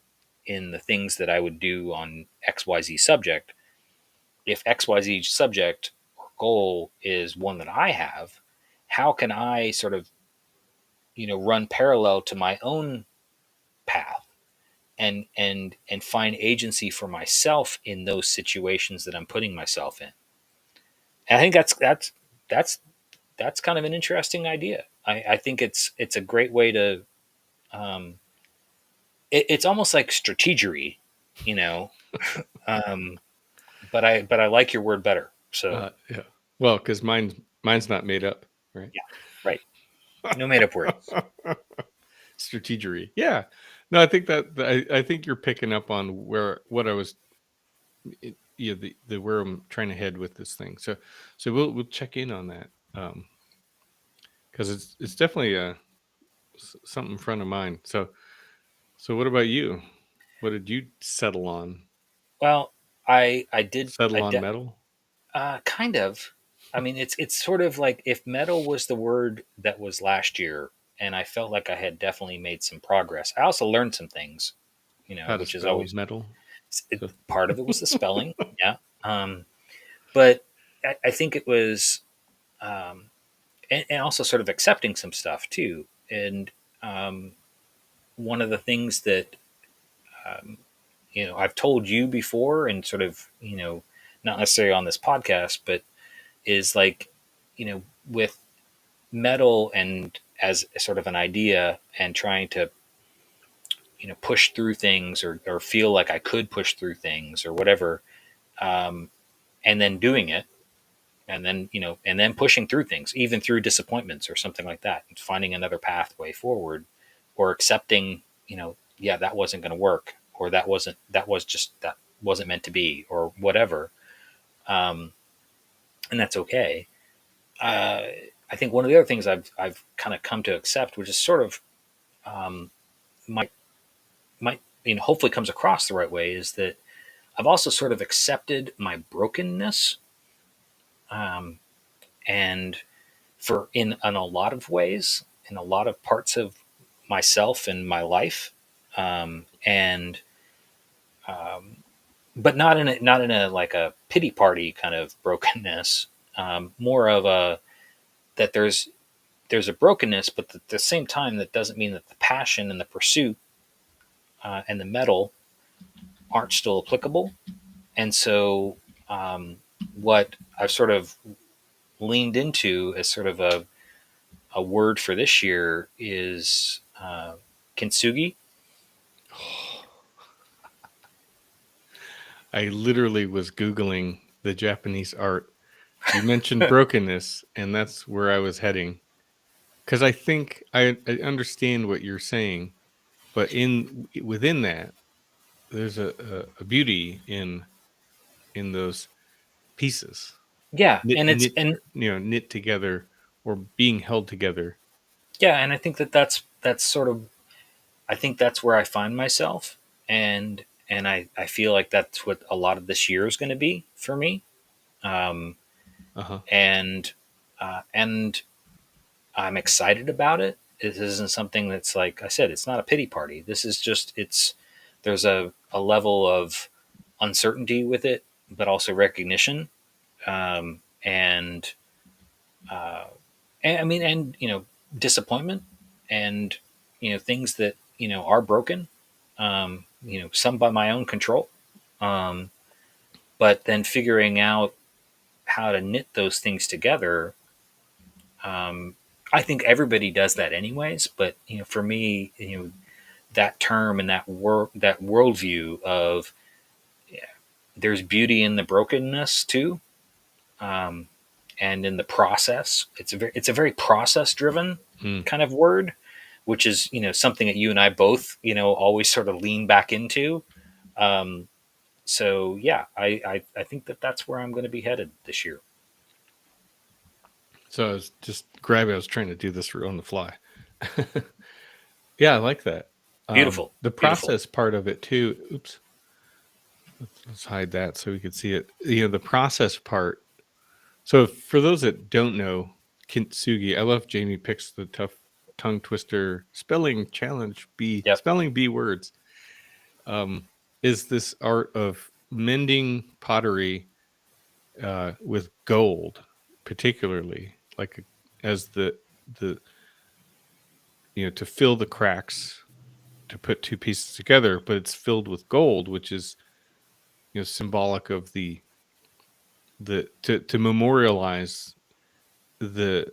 in the things that I would do on XYZ subject, if XYZ subject or goal is one that I have, how can I sort of, run parallel to my own path and find agency for myself in those situations that I'm putting myself in? And I think that's that's kind of an interesting idea. I think it's a great way to um, it's almost like strategery, you know. Um, but I like your word better. So Yeah. Well, because mine's not made up, right? yeah, right. No made up words. Strategery. Yeah. No, I think I think you're picking up on what I was, yeah, the where I'm trying to head with this thing. So we'll check in on that, because it's definitely something front of mind. So what about you? What did you settle on? Well, I did Settle on metal? kind of. I mean, it's sort of like if metal was the word that was last year, and I felt like I had definitely made some progress. I also learned some things, How to which is spell always metal? So part of it was the spelling, yeah. But I think it was, um, and also sort of accepting some stuff too. And um, one of the things that um, I've told you before, and sort of, not necessarily on this podcast, but is like, with metal and as sort of an idea and trying to, push through things, or feel like I could push through things or whatever, um, and then doing it, and then pushing through things, even through disappointments or something like that, and finding another pathway forward, or accepting, yeah, that wasn't going to work, or that wasn't meant to be, or whatever. Um, and that's okay. Uh, I think one of the other things I've kind of come to accept, which is sort of, um, might might hopefully comes across the right way, is that I've also sort of accepted my brokenness, um, and for in a lot of ways, in a lot of parts of myself and my life, and but not in a like a pity party kind of brokenness, more of a, that there's there's a brokenness, but at the same time, that doesn't mean that the passion and the pursuit and the metal aren't still applicable. And so, um, what I've sort of leaned into as sort of a word for this year is kintsugi. I literally was Googling the Japanese art. You mentioned brokenness, and that's where I was heading. Because I think I understand what you're saying, but within that, there's a beauty in those pieces Yeah, knit and it's knit and knit together or being held together. yeah, and I think that that's sort of, I think that's where I find myself, and I feel like that's what a lot of this year is going to be for me. Um, Uh huh. and I'm excited about it. It isn't something that's, like I said, it's not a pity party. This is just, there's a level of uncertainty with it, but also recognition. Um, and, uh, and I mean, and, disappointment and, things that, are broken, some by my own control. Um, but then figuring out how to knit those things together. Um, I think everybody does that anyways, but for me, that term and that worldview of, yeah, there's beauty in the brokenness too, um, and in the process. It's a very process driven Mm. kind of word, which is something that you and I both always sort of lean back into. Um, so yeah, I think that that's where I'm going to be headed this year. So I was just grabbing. I was trying to do this on the fly. Yeah, I like that. Beautiful, The beautiful. process part of it too. Oops. Let's hide that so we can see it. The process part. So for those that don't know, kintsugi, I love Jamie picks the tough tongue twister spelling challenge B Yep. spelling B words. Um, is this art of mending pottery with gold, particularly like as the to fill the cracks to put two pieces together, but it's filled with gold, which is symbolic of the to memorialize the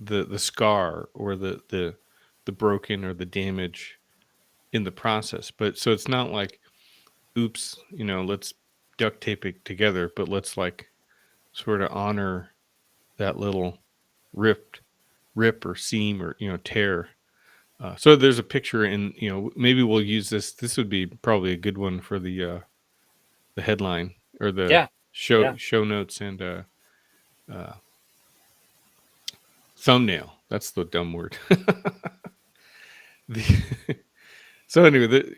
the scar or the broken or the damage in the process. But so it's not like oops, let's duct tape it together, but let's like sort of honor that little ripped rip or seam or tear. So there's a picture in maybe we'll use this. This would be probably a good one for the headline or the Yeah. show Yeah. show notes and uh, thumbnail. That's the dumb word. the, so anyway,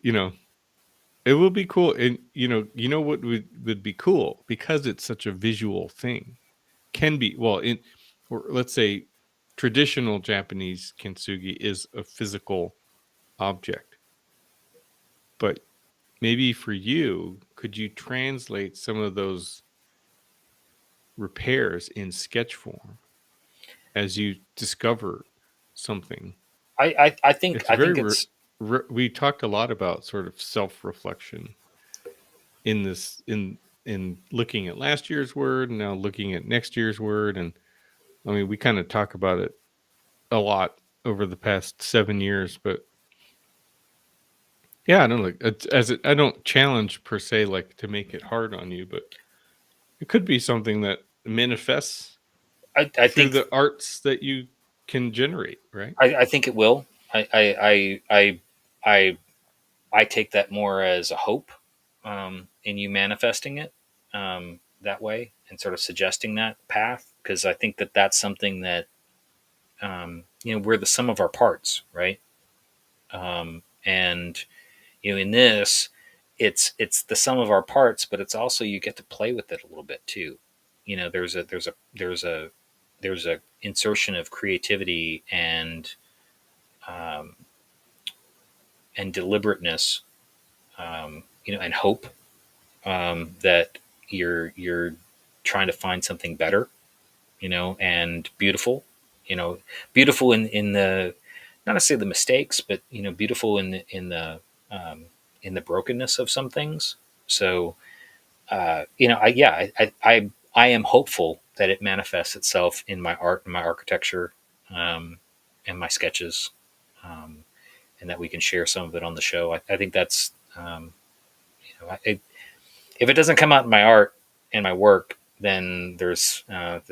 it will be cool, and what would be cool because it's such a visual thing. Can be well in, or let's say, traditional Japanese kintsugi is a physical object, but maybe for you, could you translate some of those repairs in sketch form as you discover something? I think It's I very think it's we talked a lot about sort of self-reflection in this in looking at last year's word and now looking at next year's word, and I mean we kind of talk about it a lot over the past 7 years, but yeah, I don't like I don't challenge per se like to make it hard on you, but it could be something that manifests I through think the arts that you can generate, right? I think it will. I I take that more as a hope, in you manifesting it, that way, and sort of suggesting that path, because I think that that's something that, we're the sum of our parts, right? And in this, it's the sum of our parts, but it's also, you get to play with it a little bit too. There's a insertion of creativity um, and deliberateness, and hope, that you're trying to find something better, and beautiful, beautiful in the, not necessarily the mistakes, but beautiful um, in the brokenness of some things. So I am hopeful that it manifests itself in my art and my architecture, um, and my sketches, um, and that we can share some of it on the show. I think that's if it doesn't come out in my art and my work, then there's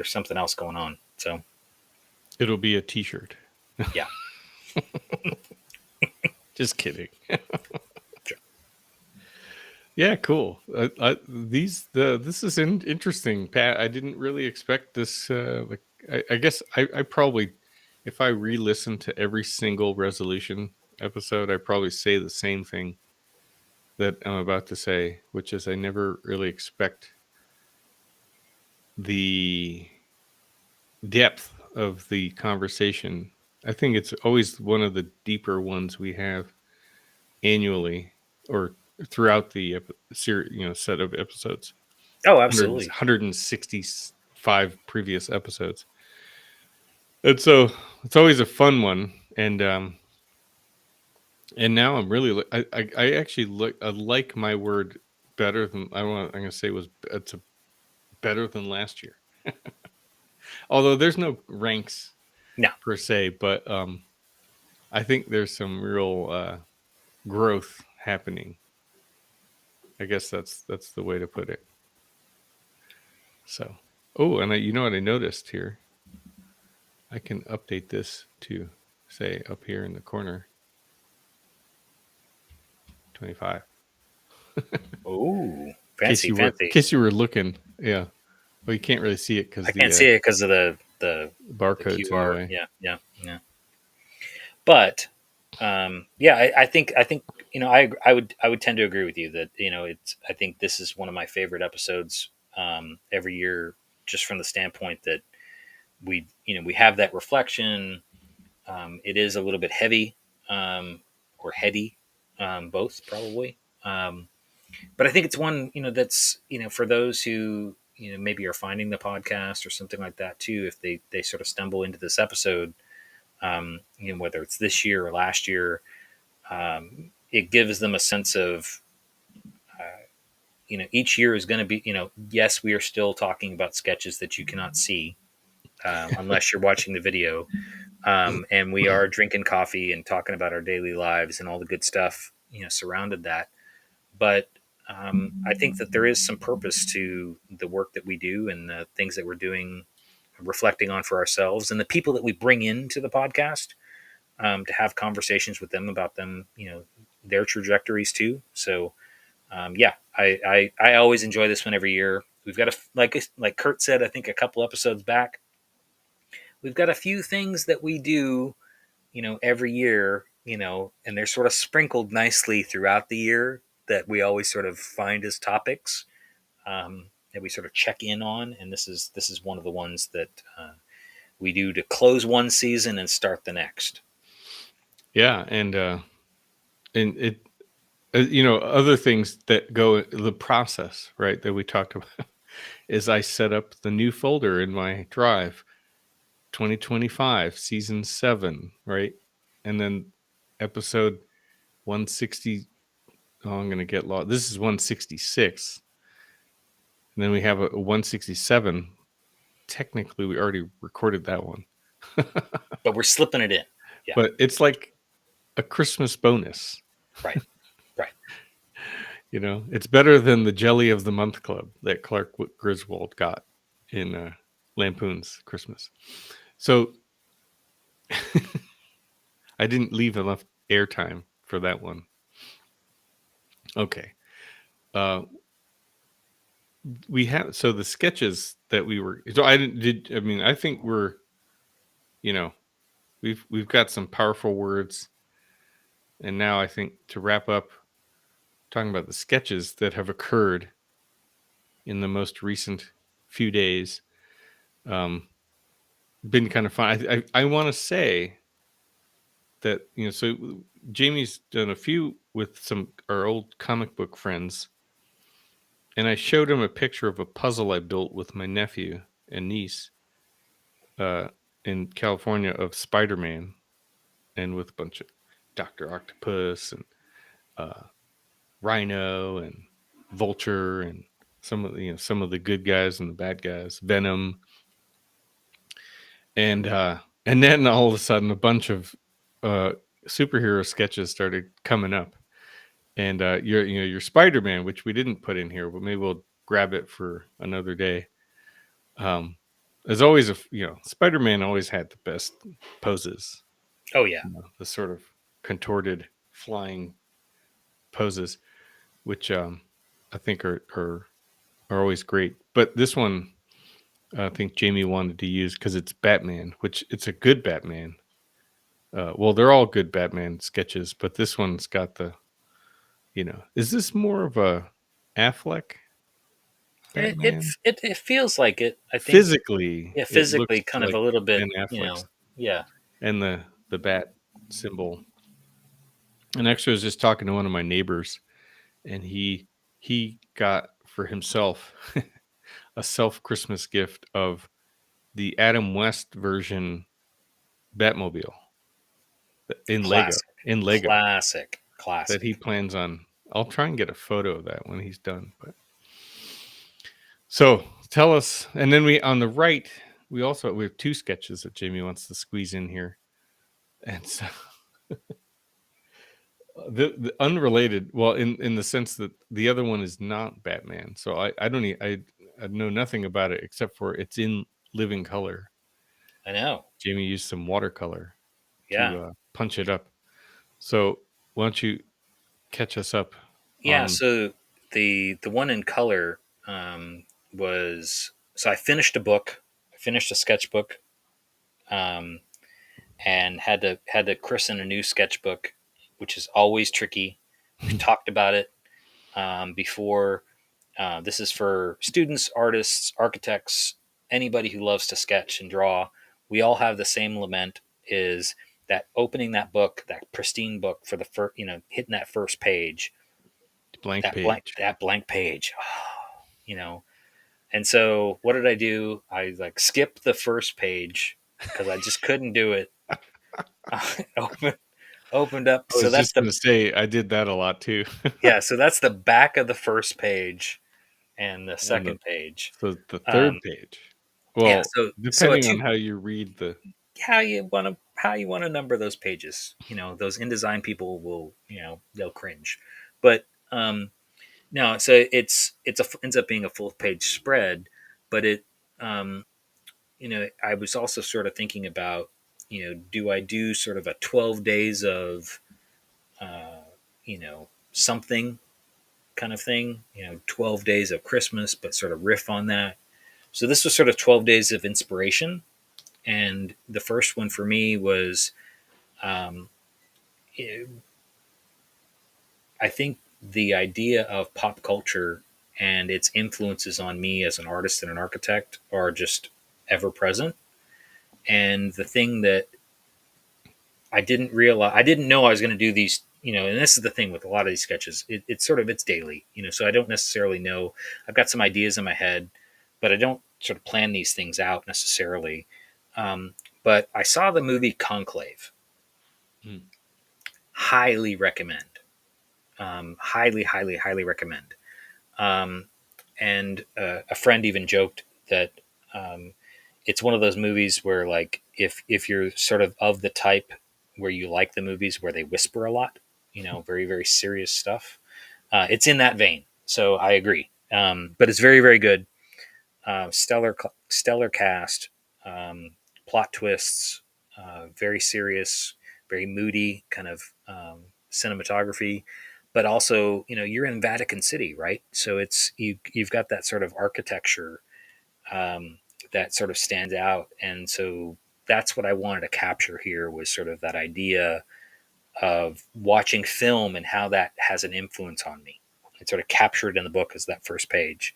something else going on. So It'll be a T-shirt. yeah. Just kidding. Sure. Yeah, cool. This is interesting, Pat. I didn't really expect this. I guess I probably, if I re-listen to every single resolution episode, I probably say the same thing that I'm about to say, which is I never really expect the depth of the conversation. I think it's always one of the deeper ones we have annually or throughout the set of episodes. Oh, absolutely. 165 previous episodes. And so it's always a fun one. And now I'm really I actually I like my word better than I'm going to say it's better than last year. Although there's no ranks No. per se, but I think there's some real growth happening. I guess that's the way to put it. So, and you know what I noticed here? I can update this to say up here in the corner 25. Oh, fancy. In case you were looking, yeah. Well, you can't really see it because I can't see it because of the barcode's QR. in the way. Yeah. But I think I would tend to agree with you that I think this is one of my favorite episodes every year, just from the standpoint that we have that reflection. It is a little bit heavy, or heady, both probably. But I think it's one that's for those who maybe are finding the podcast or something like that too. If they sort of stumble into this episode, whether it's this year or last year, it gives them a sense of, each year is going to be, yes, we are still talking about sketches that you cannot see, unless you're watching the video. And we are drinking coffee and talking about our daily lives and all the good stuff, surrounded that. But I think that there is some purpose to the work that we do and the things that we're doing, reflecting on for ourselves and the people that we bring into the podcast, to have conversations with them about them, their trajectories too. So, I always enjoy this one every year. We've got like Kurt said, I think a couple episodes back, we've got a few things that we do, every year, and they're sort of sprinkled nicely throughout the year that we always sort of find as topics, that we sort of check in on. And this is one of the ones that we do to close one season and start the next. Yeah, and it, other things that go the process, right, that we talked about is I set up the new folder in my drive, 2025 season 7, right, and then episode 160. Oh, I'm gonna get lost. This is 166, and then we have a 167. Technically, we already recorded that one, but we're slipping it in. Yeah, but it's like a Christmas bonus. Right. It's better than the Jelly of the Month Club that Clark Griswold got in Lampoon's Christmas. So I didn't leave enough airtime for that one. Okay. We have, so the sketches that we were, so I think we're, we've got some powerful words. And now I think to wrap up talking about the sketches that have occurred in the most recent few days, been kind of fun. I want to say that, so Jamie's done a few with our old comic book friends, and I showed him a picture of a puzzle I built with my nephew and niece, and in California of Spider-Man, and with a bunch of Doctor Octopus and Rhino and Vulture and some of the good guys and the bad guys, Venom, and then all of a sudden a bunch of uh, superhero sketches started coming up, and your Spider-Man, which we didn't put in here, but maybe we'll grab it for another day. Um, there's always Spider-Man always had the best poses, Oh yeah. the sort of contorted flying poses, which I think are always great. But this one, I think Jamie wanted to use because it's Batman, which it's a good Batman. Well, they're all good Batman sketches, but this one's got is this more of a Affleck Batman? It feels like it. I think, Physically, yeah, it looks physically kind of like a little Ben bit, Affleck's, yeah. and the bat symbol. And actually, I was just talking to one of my neighbors, and he got for himself a self Christmas gift of the Adam West version Batmobile in Lego Classic, in Lego classic, that he classic. plans on. I'll try and get a photo of that when he's done. But so tell us, and then we on the right we have two sketches that Jamie wants to squeeze in here, and so the unrelated, well, in the sense that the other one is not Batman, so I don't I know nothing about it except for it's in living color. I know. Jamie used some watercolor Yeah. to punch it up. So why don't you catch us up Yeah. on? So the one in color was, so I finished a book. I finished a sketchbook, um, and had to christen a new sketchbook, which is always tricky. We've talked about it before. This is for students, artists, architects, anybody who loves to sketch and draw. We all have the same lament: is that opening that book, that pristine book, for the first, hitting that first page, Blank page. that blank page, you know. And so, what did I do? I like skipped the first page because I just couldn't do it. Open, opened up. I So was that's just the gonna say I did that a lot too. yeah. So that's the back of the first page and the And second page. the third Um, page. yeah. Well, So a depending on two, how you read the how you want to number those pages. Those InDesign people will, they'll cringe. But no, so it's ends up being a full page spread, but um, I was also sort of thinking about, do I do sort of a 12 days of something kind of thing, 12 days of Christmas, but sort of riff on that. So this was sort of 12 days of inspiration. And the first one for me was, um, I think the idea of pop culture and its influences on me as an artist and an architect are just ever present. And the thing that I didn't know I was going to do these, and this is the thing with a lot of these sketches, it's daily, so I don't necessarily know. I've got some ideas in my head, but I don't sort of plan these things out necessarily. But I saw the movie Conclave. Hmm. Highly recommend. Highly, highly, highly recommend. Um, and a friend even joked that um, it's one of those movies where, like, if you're sort of the type where you like the movies where they whisper a lot, very very serious stuff, it's in that vein. So I agree. But it's very very good. Stellar cast, plot twists, very serious, very moody kind of cinematography, but also you're in Vatican City, right? So you've got that sort of architecture um, that sort of stands out, and so that's what I wanted to capture here, was sort of that idea of watching film and how that has an influence on me. It's sort of captured in the book as that first page.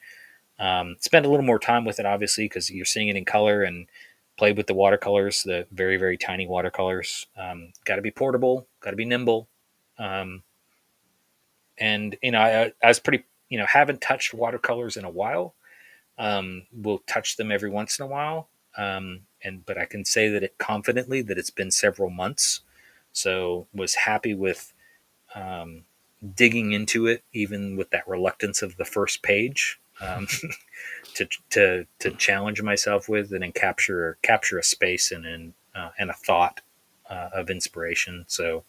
Spend a little more time with it, obviously, because you're seeing it in color, and played with the watercolors, the very, very tiny watercolors. Got to be portable, got to be nimble. Um, and, I was pretty, haven't touched watercolors in a while. We'll touch them every once in a while. But I can say that it confidently that it's been several months. So was happy with um, digging into it, even with that reluctance of the first page, to challenge myself with and then capture a space and a thought of inspiration. So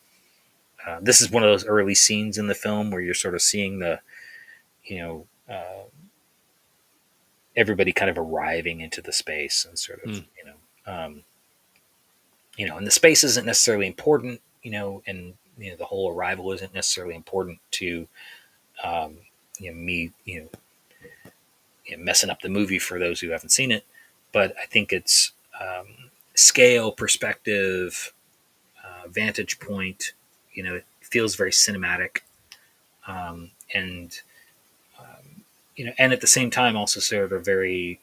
this is one of those early scenes in the film where you're sort of seeing the you know everybody kind of arriving into the space and sort of Mm. and the space isn't necessarily important, and the whole arrival isn't necessarily important to um, me messing up the movie for those who haven't seen it. But I think it's scale, perspective, vantage point. It feels very cinematic, and and at the same time also sort of very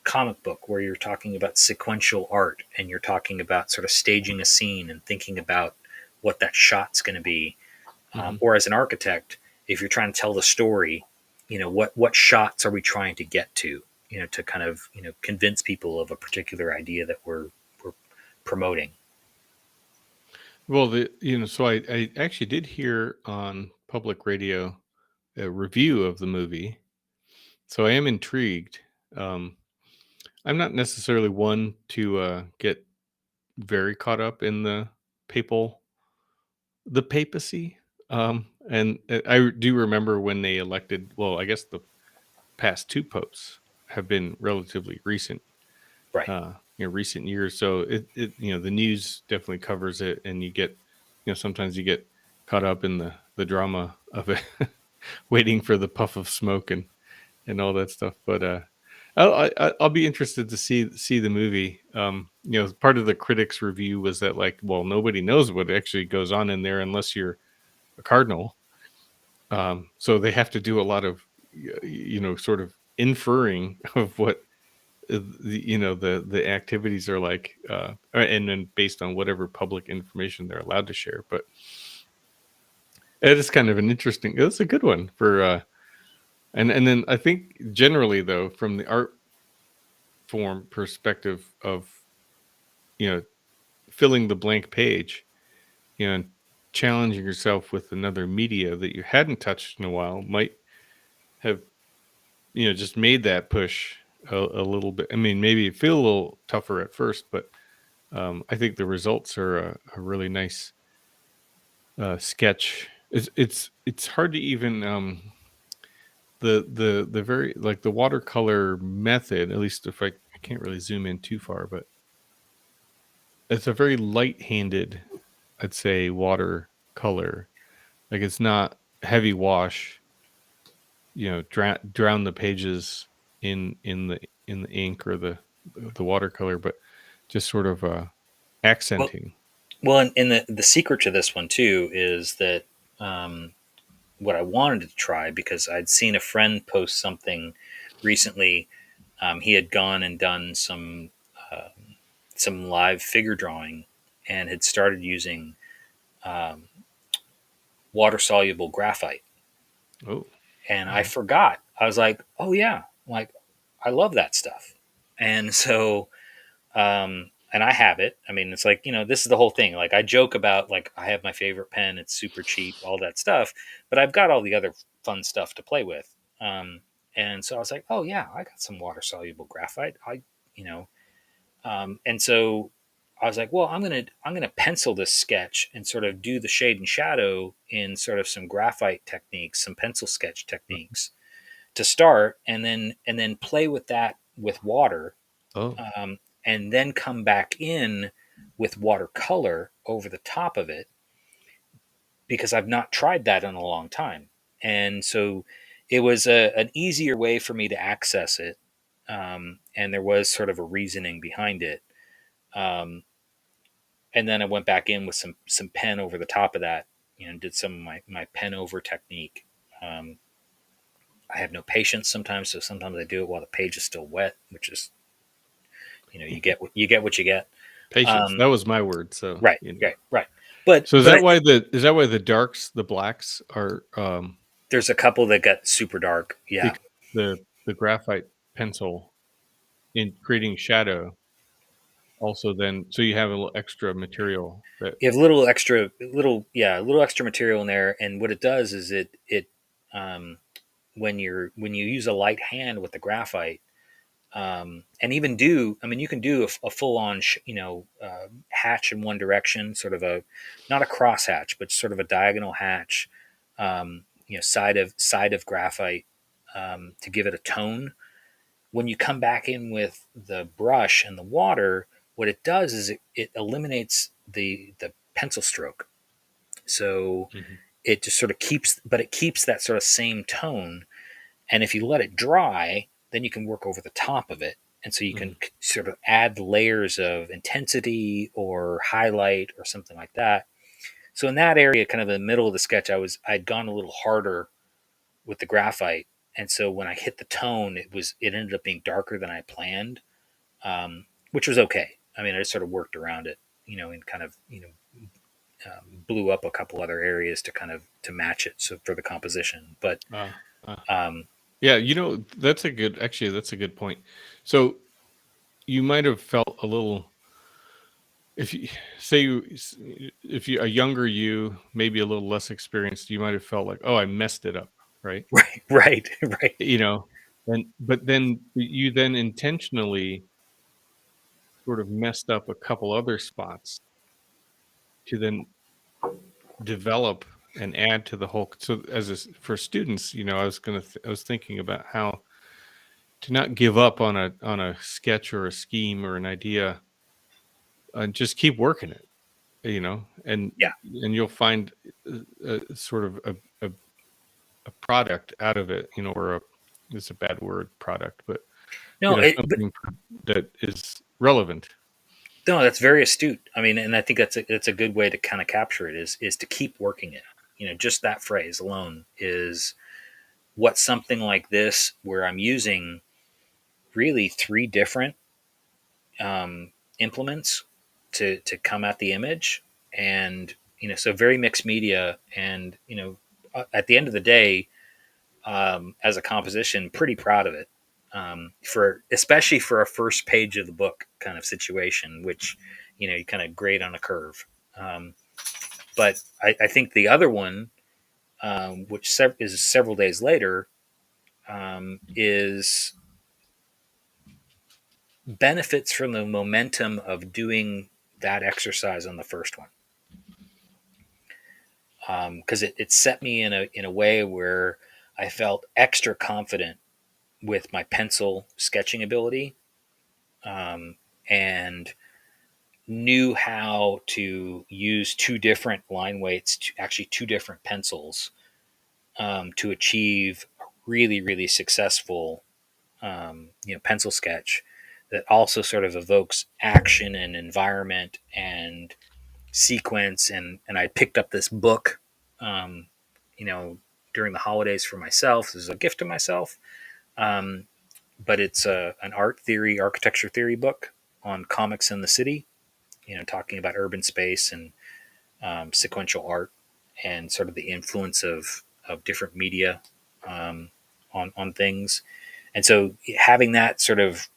comic book, where you're talking about sequential art and you're talking about sort of staging a scene and thinking about what that shot's going to be. Hmm. Or as an architect, if you're trying to tell the story, what shots are we trying to get to, to kind of convince people of a particular idea that we're promoting. Well, so I actually did hear on public radio a review of the movie, so I am intrigued. Um, I'm not necessarily one to get very caught up in the papacy. And I do remember when they elected. Well, I guess the past two popes have been relatively recent, Right. recent years. So the news definitely covers it, and you get, sometimes you get caught up in the drama of it, waiting for the puff of smoke and all that stuff. But I'll be interested to see the movie. Part of the critics' review was that, like, well, nobody knows what actually goes on in there unless you're a cardinal. So they have to do a lot of, sort of inferring of what the activities are like, and then based on whatever public information they're allowed to share. But it is kind of an interesting. It's a good one for. And then I think generally, though, from the art form perspective of, you know filling the blank page, and challenging yourself with another media that you hadn't touched in a while might have, just made that push a little bit. I mean, maybe it feel a little tougher at first, but I think the results are a really nice sketch. It's hard to even the very, like, the watercolor method. At least if I can't really zoom in too far, but it's a very light-handed, I'd say, watercolor. Like, it's not heavy wash. Drown the pages in the ink or the watercolor, but just sort of Well, accenting. and the secret to this one too is that um, what I wanted to try, because I'd seen a friend post something recently. He had gone and done some live figure drawing and had started using um, water soluble graphite. Oh, And I yeah. forgot. I was like, oh yeah, like I love that stuff. And so, and I have it. I mean, it's like, this is the whole thing. Like, I joke about, like, I have my favorite pen, it's super cheap, all that stuff, but I've got all the other fun stuff to play with. And so I was like, oh yeah, I got some water soluble graphite. You know, and so I was like, well, I'm gonna pencil this sketch and sort of do the shade and shadow in sort of some graphite techniques, some pencil sketch techniques to start, and then play with that with water, Oh, um, and then come back in with watercolor over the top of it, because I've not tried that in a long time, and so it was an easier way for me to access it, and there was sort of a reasoning behind it. Um, and then I went back in with some pen over the top of that, did some of my pen over technique. Um, I have no patience sometimes, so sometimes I do it while the page is still wet, which is, you get what you get. patience. Um, That was my word. So, right, right, right. But So but is that why the darks, the blacks are, there's a couple that got super dark. Yeah, because the graphite pencil? in creating shadow also then, so you have a little extra material that. You have a little extra material in there, and what it does is um, when you use a light hand with the graphite, and even I mean, you can do a full on, hatch in one direction, sort of not a cross hatch, but sort of a diagonal hatch, side of graphite, to give it a tone. When you come back in with the brush and the water, what it does is it eliminates the pencil stroke. So Mhm. it just sort of keeps that sort of same tone. And if you let it dry, then you can work over the top of it. And so you can Mhm. sort of add layers of intensity or highlight or something like that. So in that area, kind of in the middle of the sketch, I'd gone a little harder with the graphite. And so when I hit the tone, it ended up being darker than I planned, which was okay. I mean, I just sort of worked around it, and kind of, blew up a couple other areas to kind of to match it, so for the composition. But uh, uh, um, yeah, that's a good point. So you might have felt a little, if you say you if you a younger you, maybe a little less experienced, you might have felt like, oh, I messed it up, right? right, right, right. You know, and but then you then intentionally sort of messed up a couple other spots to then develop and add to the whole. So for students, I was thinking about how to not give up on a sketch or a scheme or an idea, and just keep working it, and Yeah. you'll find sort of a, a product out of it, or it's a bad word, product, but No, but something that is relevant. no, that's very astute. I mean, and I think that's a good way to kind of capture it is to keep working it. Just that phrase alone is what something like this, where I'm using really three different implements to come at the image, and so very mixed media, and at the end of the day, as a composition, pretty proud of it. For especially for a first page of the book kind of situation, which you kind of grade on a curve. Um, but I think the other one, which is several days later, is benefits from the momentum of doing that exercise on the first one, because it set me in a way where I felt extra confident with my pencil sketching ability, and knew how to use two different line weights, actually two different pencils, to achieve a really, really successful, pencil sketch that also sort of evokes action and environment and sequence. And I picked up this book, um, you know, during the holidays for myself. This is a gift to myself. Um, but it's an architecture theory book on comics in the city, talking about urban space and sequential art and sort of the influence of different media, um, on things. And so having that sort of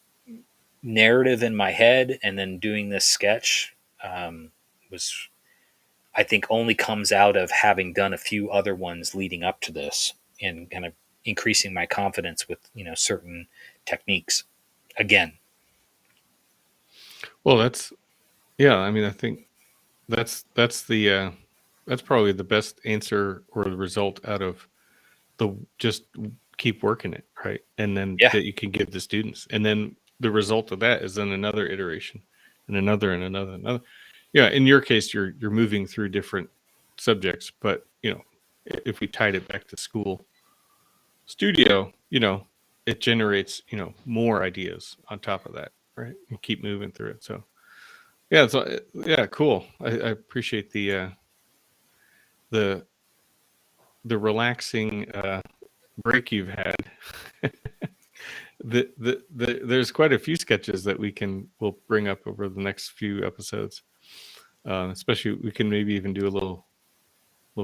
narrative in my head and then doing this sketch, was, I think, only comes out of having done a few other ones leading up to this and kind of increasing my confidence with, certain techniques again. Well, yeah. I mean, I think that's that's probably the best answer or the result out of the just keep working it, right? And then Yeah. that you can give the students, and then the result of that is then another iteration, and another and another and another. Yeah, in your case, you're moving through different subjects, but if we tied it back to school studio, it generates more ideas on top of that, right? And keep moving through it. So yeah, so yeah, cool. I appreciate the the relaxing break you've had. There's quite a few sketches that we'll bring up over the next few episodes. Especially, we can maybe even do a little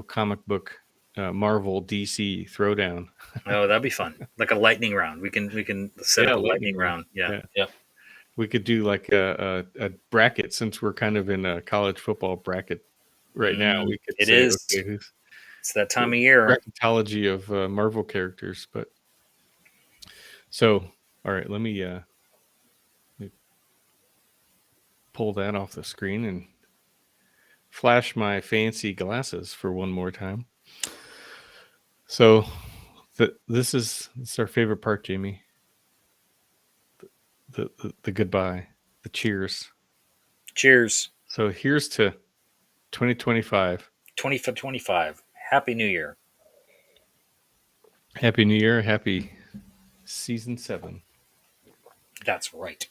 comic book Marvel DC throwdown. Oh, that'd be fun. Like a lightning round. We can set Yeah, up a lightning lightning round. round. Yeah. Yeah, Yep. We could do like a bracket, since we're kind of in a college football bracket right now. We could It say, is. okay, who's It's that time the of year. bracketology of Marvel characters. But so, all right, let me pull that off the screen and flash my fancy glasses for one more time. So this is our favorite part, Jamie. The goodbye, the cheers. Cheers. So here's to 2025. 2025. Happy New Year. Happy New Year. Happy season 7. That's right.